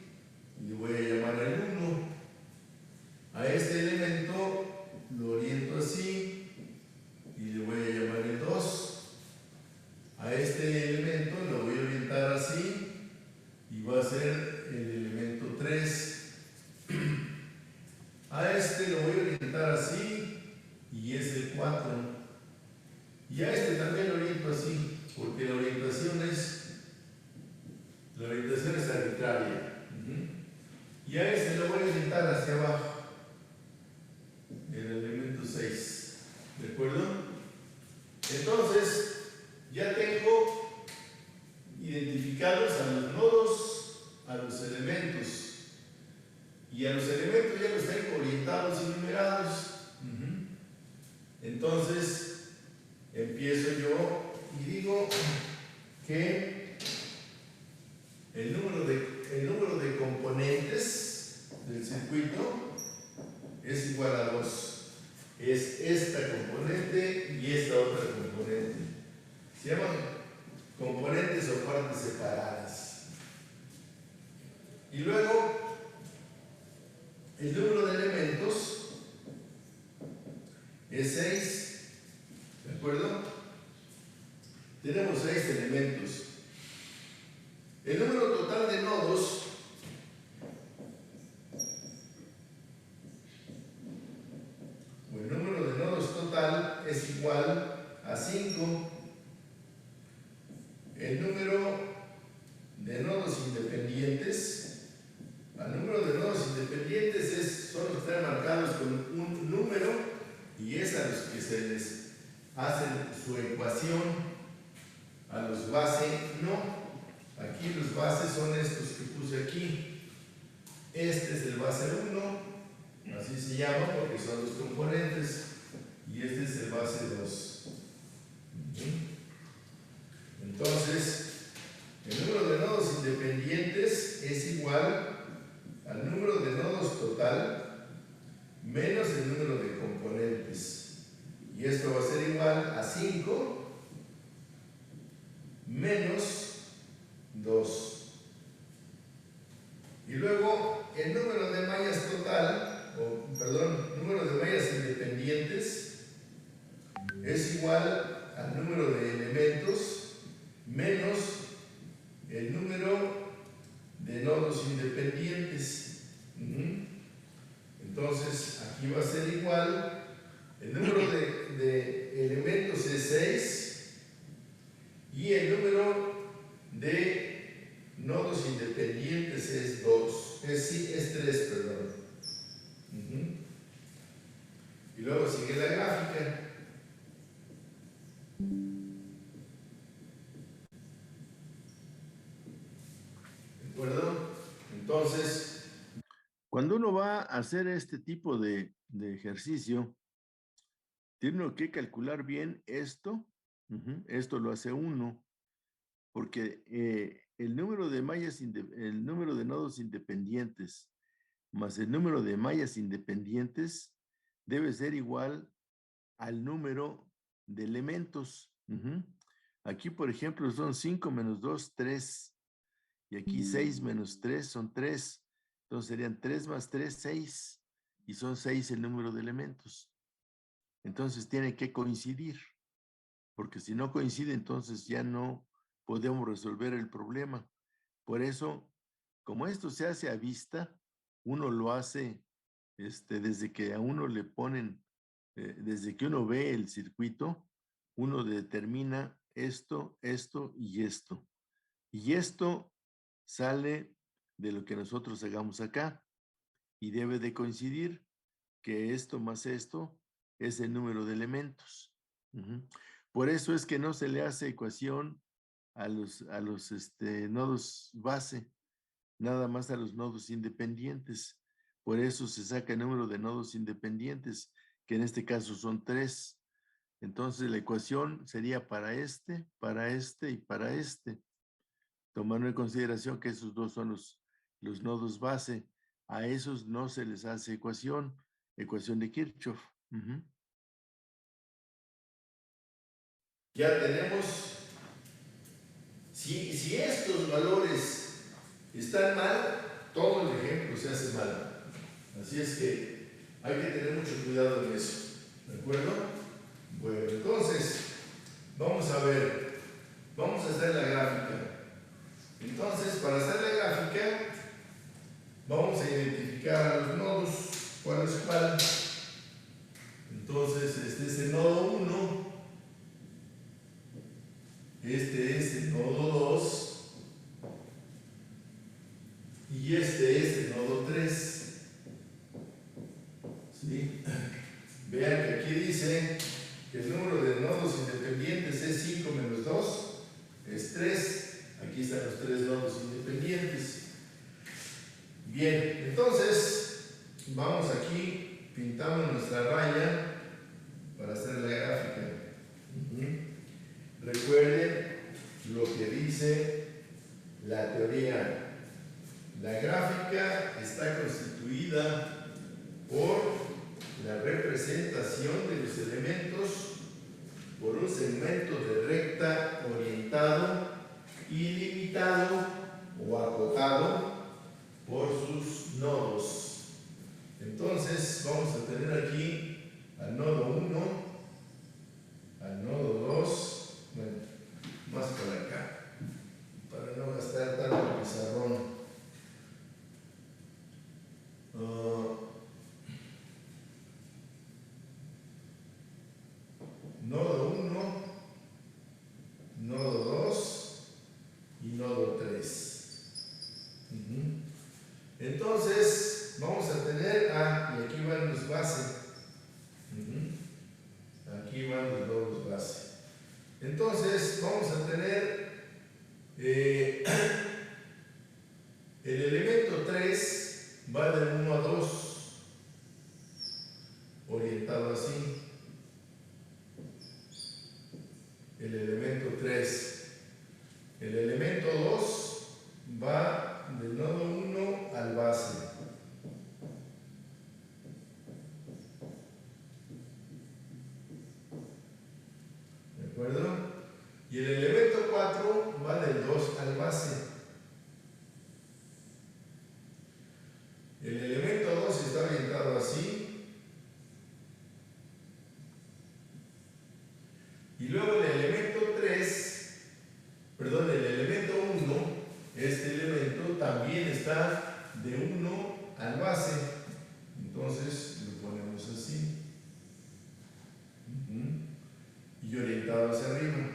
y le voy a llamar el 1. A este elemento lo oriento así, y le voy a llamar el 2. A este elemento lo voy a orientar así, y va a ser el elemento 3. A este lo voy a orientar así, y es el 4. Y a este también lo oriento así, porque la orientación es arbitraria. Y a este lo voy a orientar hacia abajo, el elemento 6. ¿De acuerdo? Entonces, ya tengo identificados a los nodos, a los elementos. Y a los elementos ya los tengo orientados y numerados. Entonces, empiezo yo y digo que el número de componentes del circuito es igual a 2. Es esta componente y esta otra componente. Se llaman componentes o partes separadas. Y luego, el número de elementos es 6. ¿De acuerdo? Tenemos 6 elementos. El número total de nodos o el número de nodos total es igual a 5. El número de nodos independientes, al número de nodos independientes son los que están marcados con un número y es a los que se les hace su ecuación. A los base no. Aquí los bases son estos que puse aquí. Este es el base 1, así se llama porque son los componentes, y este es el base 2. Entonces, el número de nodos independientes es igual al número de nodos total menos el número de componentes. Y esto va a ser igual a 5 menos 2. Y luego el número de mallas total, número de mallas independientes es igual al número de elementos menos el número de nodos independientes. Entonces aquí va a ser igual, el número de elementos es 6 y el número de nodos independientes es 2, es 3, perdón. Y luego sigue la gráfica. ¿De acuerdo? Entonces, cuando uno va a hacer este tipo de ejercicio, tiene uno que calcular bien esto. Esto lo hace uno, porque el número de el número de nodos independientes más el número de mallas independientes debe ser igual al número de elementos. Aquí, por ejemplo, son 5 menos 2, 3. Y aquí 6 menos 3 son 3. Entonces serían 3 más 3, 6. Y son 6 el número de elementos. Entonces tiene que coincidir. Porque si no coincide, entonces ya no podemos resolver el problema. Por eso, como esto se hace a vista, uno lo hace desde que a uno le ponen, desde que uno ve el circuito, uno determina esto, esto y esto. Y esto sale de lo que nosotros hagamos acá y debe de coincidir que esto más esto es el número de elementos. Por eso es que no se le hace ecuación a los nodos base, nada más a los nodos independientes. Por eso se saca el número de nodos independientes, que en este caso son 3. Entonces la ecuación sería para este y para este, tomando en consideración que esos dos son los nodos base. A esos no se les hace ecuación de Kirchhoff. Ya tenemos, si estos valores están mal, todo el ejemplo se hace mal. Así es que hay que tener mucho cuidado en eso. ¿De acuerdo? Bueno, entonces, vamos a ver. Vamos a hacer la gráfica. Entonces, para hacer la gráfica, vamos a identificar a los nodos, cuál es cuál. Entonces, este es el nodo 1, este es el nodo 2 y este es el nodo 3. ¿Sí? Vean que aquí dice que el número de nodos independientes es 5 menos 2, es 3. Aquí están los 3 nodos independientes. Bien, entonces vamos aquí, pintamos nuestra raya para hacer la gráfica. Recuerden lo que dice la teoría. La gráfica está constituida por la representación de los elementos por un segmento de recta orientado ilimitado o acotado por sus nodos. Entonces vamos a tener aquí al nodo 1, al nodo 2, bueno, más para acá, para no gastar tanto pizarrón. Nodo 1, nodo 2 y nodo 3. Entonces, vamos a tener, y aquí van los bases. Aquí van los nodos base. Entonces, vamos a tener el elemento 3 va del 1 a 2, orientado así. El elemento 3. El elemento 2 va del nodo 1 al base. ¿De acuerdo? Y el elemento 4 va del 2 al base. El elemento 2 está orientado así. Y luego el elemento 3, perdón, el elemento 1, este elemento también está de 1 al base. Entonces lo ponemos así. Y orientado hacia arriba.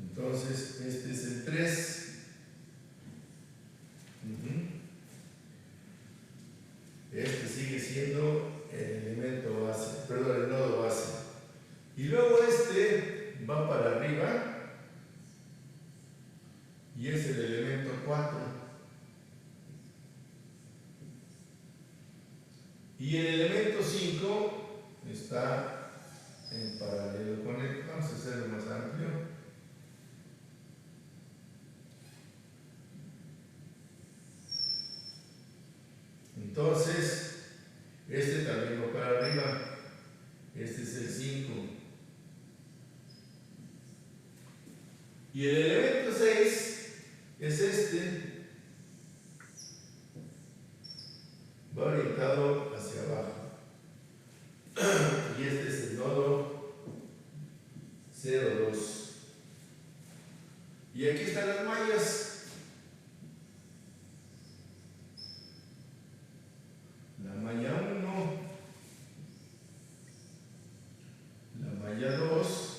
Entonces este es el 3. Este sigue siendo el elemento base, perdón, el nodo base. Y luego este va para arriba y es el elemento 4. Y el elemento 5 está en paralelo con él. Vamos a hacerlo más amplio. Entonces, este también va para arriba. Este es el 5. Y el elemento 6 es este. Va orientado hacia abajo. Y este es el nodo 0,2. Y aquí están las mallas. La malla 1, la malla 2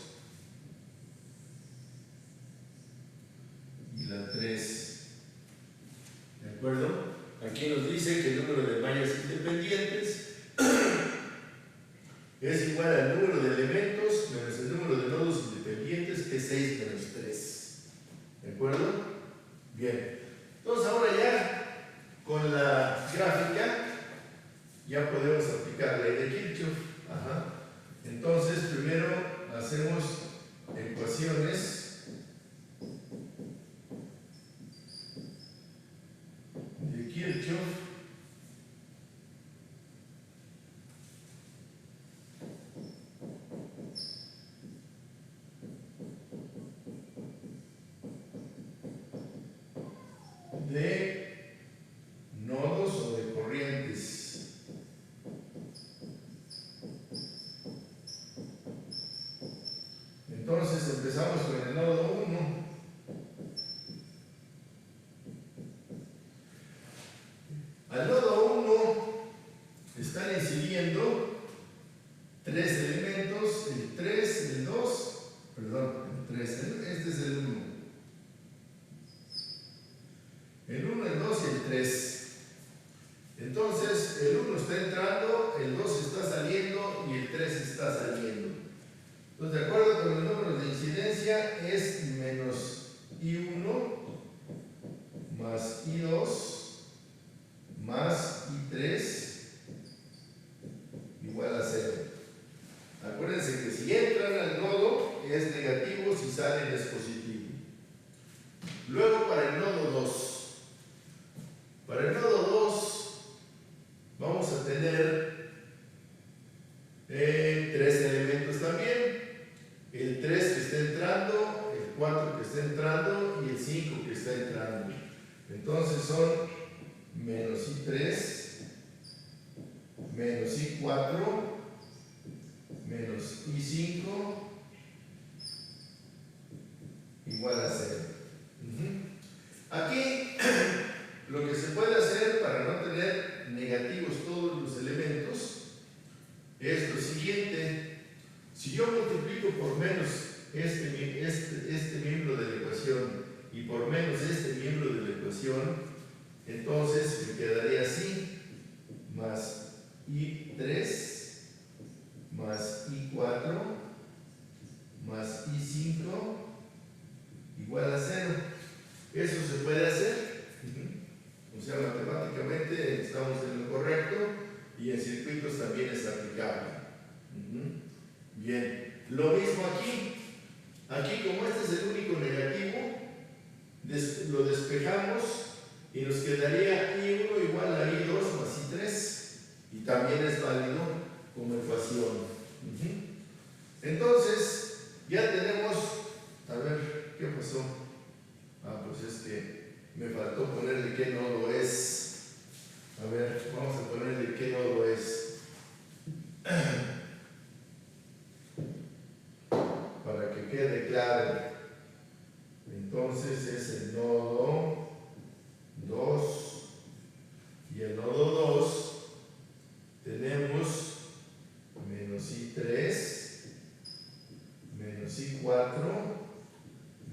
y la 3. ¿De acuerdo? Aquí nos dice que el número de mallas independientes es igual al número de elementos menos el número de nodos independientes, que es 6 menos 3. ¿De acuerdo? Bien. Entonces ahora ya con la gráfica ya podemos aplicar la ley de Kirchhoff. Ajá. Entonces primero hacemos ecuaciones de Kirchhoff. De nodos o de corrientes. Entonces empezamos con el nodo 1. Al nodo 1 están incidiendo 3 elementos, el 3, el 2, perdón, el 3, este es el 1. El 1, el 2 y el 3. Entonces, el 1 está entrando, el 2 está saliendo y el 3 está saliendo. Entonces, de acuerdo con los números de incidencia, es menos I1 más I2 más I3 igual a 0. Acuérdense que si entran al nodo es negativo, si salen es positivo. Luego, para el nodo 2. Para el nodo 2 vamos a tener 3 elementos también. El 3 que está entrando, el 4 que está entrando y el 5 que está entrando. Entonces son menos I3, menos I4, menos I5 igual a 0. Aquí lo que se puede hacer para no tener negativos todos los elementos es lo siguiente. Si yo multiplico por menos este miembro de la ecuación y por menos este miembro de la ecuación, entonces me quedaría así, más I3 más I4 más I5 igual a 0. Eso se puede hacer. O sea, matemáticamente estamos en lo correcto y en circuitos también es aplicable. Bien, lo mismo aquí. Aquí, como este es el único negativo, lo despejamos y nos quedaría I1 igual a I2 más I3 y también es válido como ecuación. Entonces, ya tenemos, a ver, ¿qué pasó? Pues es que me faltó ponerle qué nodo es. A ver, vamos a ponerle qué nodo es. Para que quede claro. Entonces es el nodo 2. Y el nodo 2 tenemos menos I3, menos I4,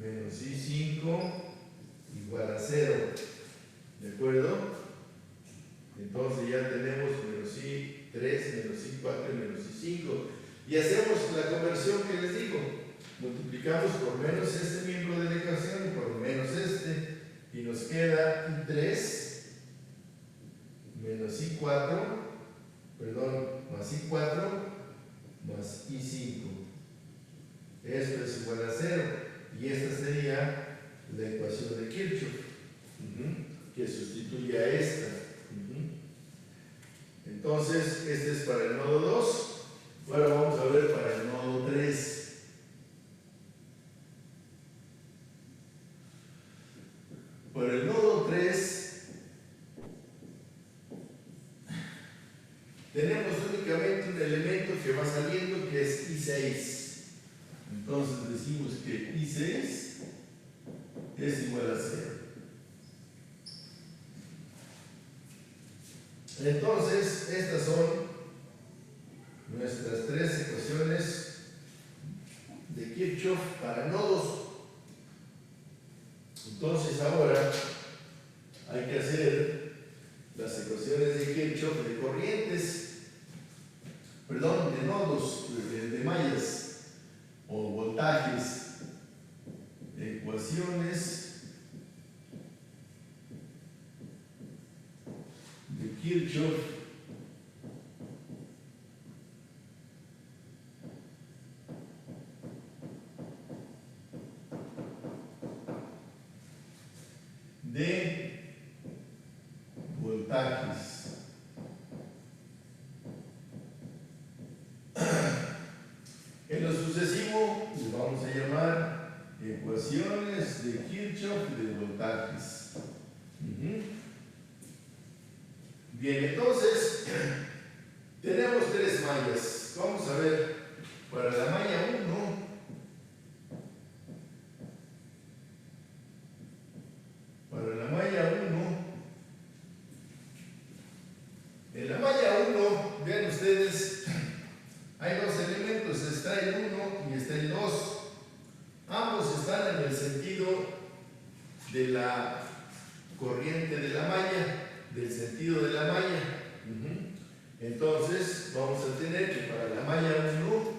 menos I5 igual a 0. ¿De acuerdo? Entonces ya tenemos menos I3, menos I4 y menos I5. Y hacemos la conversión que les digo. Multiplicamos por menos este miembro de la ecuación y por menos este. Y nos queda I3 menos I4, perdón, más I4 más I5. Esto es igual a 0. Y esta sería la ecuación de Kirchhoff, que sustituye a esta. Entonces, este es para el nodo 2. Ahora vamos a ver para el nodo 3. Para el nodo 3 tenemos únicamente un elemento que va saliendo, que es I6. Entonces decimos que I6 es igual a 0. Entonces, estas son nuestras 3 ecuaciones de Kirchhoff para nodos. Entonces, ahora hay que hacer las ecuaciones de Kirchhoff de corrientes. perdón, de nodos, de mallas o voltajes, ecuaciones de Kirchhoff de voltajes. En lo sucesivo les vamos a llamar ecuaciones de Kirchhoff de voltajes. Bien, entonces tenemos tres mallas. Vamos a ver, para la malla 1, en la malla 1, vean ustedes, hay dos elementos, está el 1 y está el 2. Ambos están en el sentido de la corriente de la malla, del sentido de la malla. Entonces, vamos a tener que para la malla 1,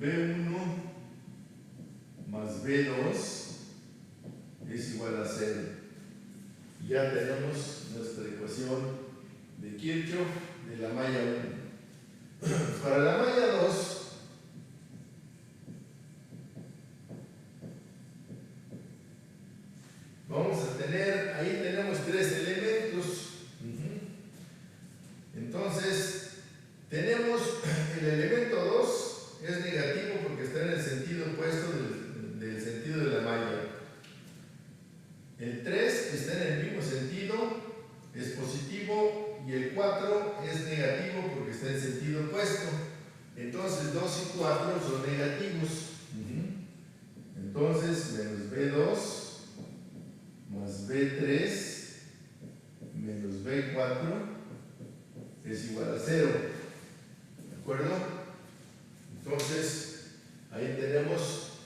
B1 más B2 es igual a 0. Ya tenemos nuestra ecuación de Kirchhoff de la malla 1. Para la malla 2, vamos a tener, ahí tenemos tres elementos. Entonces, tenemos el elemento 2, es negativo porque está en el sentido opuesto del sentido de la malla. El 3 está en el mismo sentido, es positivo, y el 4 es negativo porque está en sentido opuesto. Entonces 2 y 4 son negativos. Entonces menos B2 más B3 menos B4 es igual a 0. ¿De acuerdo? Entonces ahí tenemos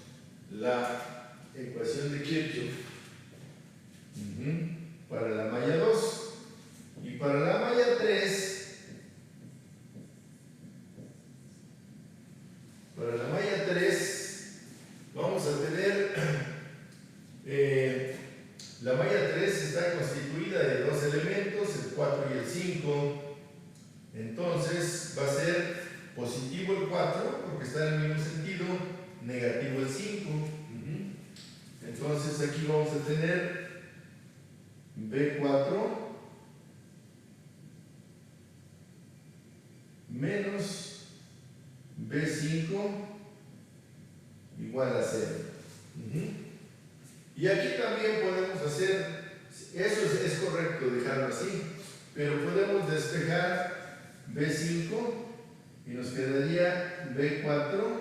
la ecuación de Kirchhoff para la malla 2. Y para la malla 3, vamos a tener, la malla 3 está constituida de dos elementos, el 4 y el 5. Entonces va a ser positivo el 4 porque está en el mismo sentido, negativo el 5. Entonces aquí vamos a tener B4 menos B5 igual a 0. Y aquí también podemos hacer, eso es correcto dejarlo así, pero podemos despejar B5 y nos quedaría B4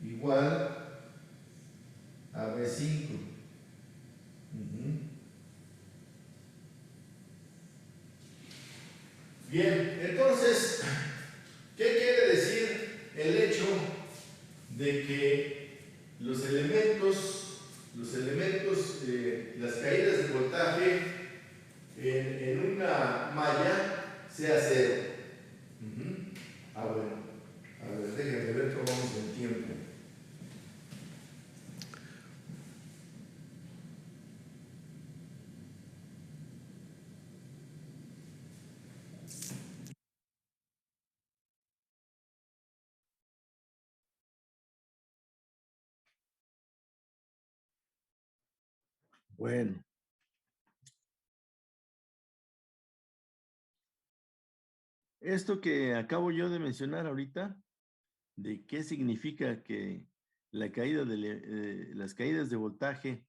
igual a B5. Bien, entonces, ¿qué quiere decir el hecho de que los elementos, las caídas de voltaje en una malla sea 0? A ver, déjenme ver cómo vamos en tiempo. Bueno, esto que acabo yo de mencionar ahorita, de qué significa que la caída las caídas de voltaje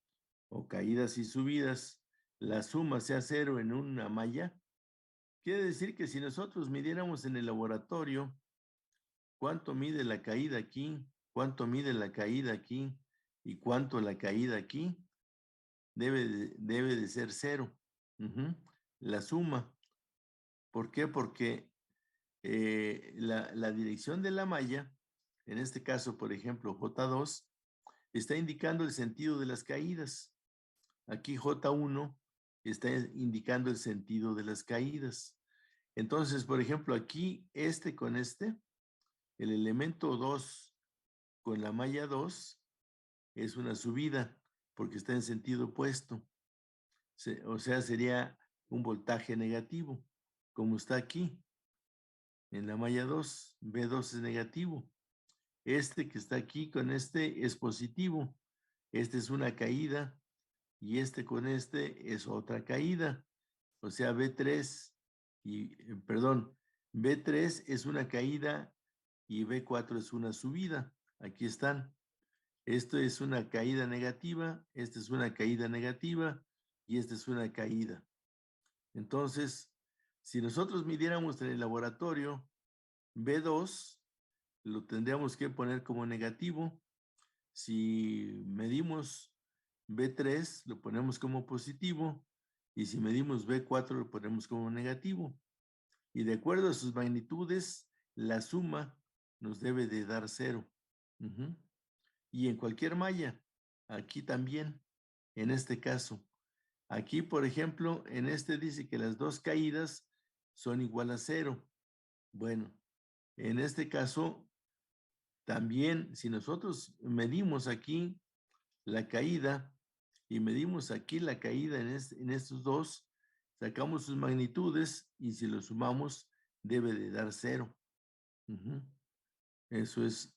o caídas y subidas, la suma sea 0 en una malla, quiere decir que si nosotros midiéramos en el laboratorio cuánto mide la caída aquí, cuánto mide la caída aquí y cuánto la caída aquí, debe de ser 0. La suma. ¿Por qué? Porque la dirección de la malla, en este caso, por ejemplo, J2, está indicando el sentido de las caídas. Aquí J1 está indicando el sentido de las caídas. Entonces, por ejemplo, aquí este con este, el elemento 2 con la malla 2 es una subida porque está en sentido opuesto. O sea, sería un voltaje negativo, como está aquí en la malla 2. B2 es negativo. Este que está aquí con este es positivo. Este es una caída y este con este es otra caída. O sea, B3 perdón, B3 es una caída y B4 es una subida. Aquí están. Esto es una caída negativa, esta es una caída negativa y esta es una caída. Entonces, si nosotros midiéramos en el laboratorio B2, lo tendríamos que poner como negativo. Si medimos B3, lo ponemos como positivo. Y si medimos B4, lo ponemos como negativo. Y de acuerdo a sus magnitudes, la suma nos debe de dar 0. Y en cualquier malla, aquí también, en este caso. Aquí, por ejemplo, en este dice que las dos caídas son igual a 0. Bueno, en este caso, también si nosotros medimos aquí la caída y medimos aquí la caída en estos dos, sacamos sus magnitudes y si lo sumamos debe de dar 0. Eso es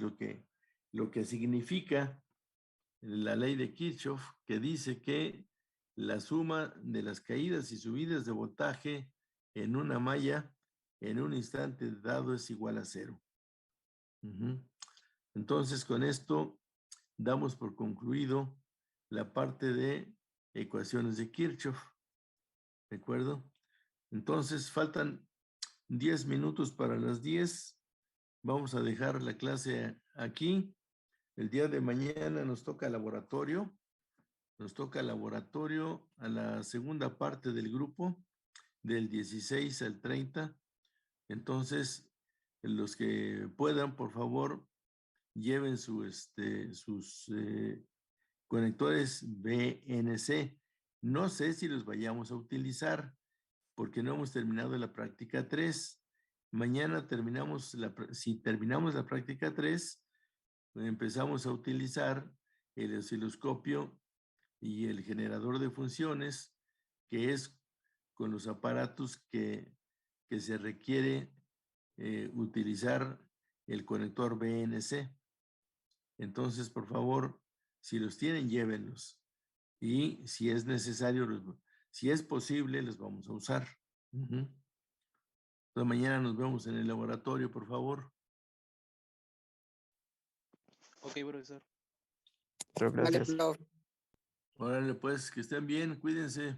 lo que significa la ley de Kirchhoff, que dice que la suma de las caídas y subidas de voltaje en una malla en un instante dado es igual a 0. Entonces, con esto damos por concluido la parte de ecuaciones de Kirchhoff. ¿De acuerdo? Entonces, faltan 10 minutos para las 10. Vamos a dejar la clase aquí. El día de mañana nos toca laboratorio. Nos toca laboratorio a la segunda parte del grupo, del 16 al 30. Entonces, los que puedan, por favor, lleven sus conectores BNC. No sé si los vayamos a utilizar porque no hemos terminado la práctica 3. Mañana si terminamos la práctica 3, empezamos a utilizar el osciloscopio y el generador de funciones, que es con los aparatos que se requiere utilizar el conector BNC. Entonces, por favor, si los tienen, llévenlos. Y si es necesario, si es posible, los vamos a usar. Entonces, mañana nos vemos en el laboratorio, por favor. Ok, profesor. Gracias. Órale, pues, que estén bien, cuídense.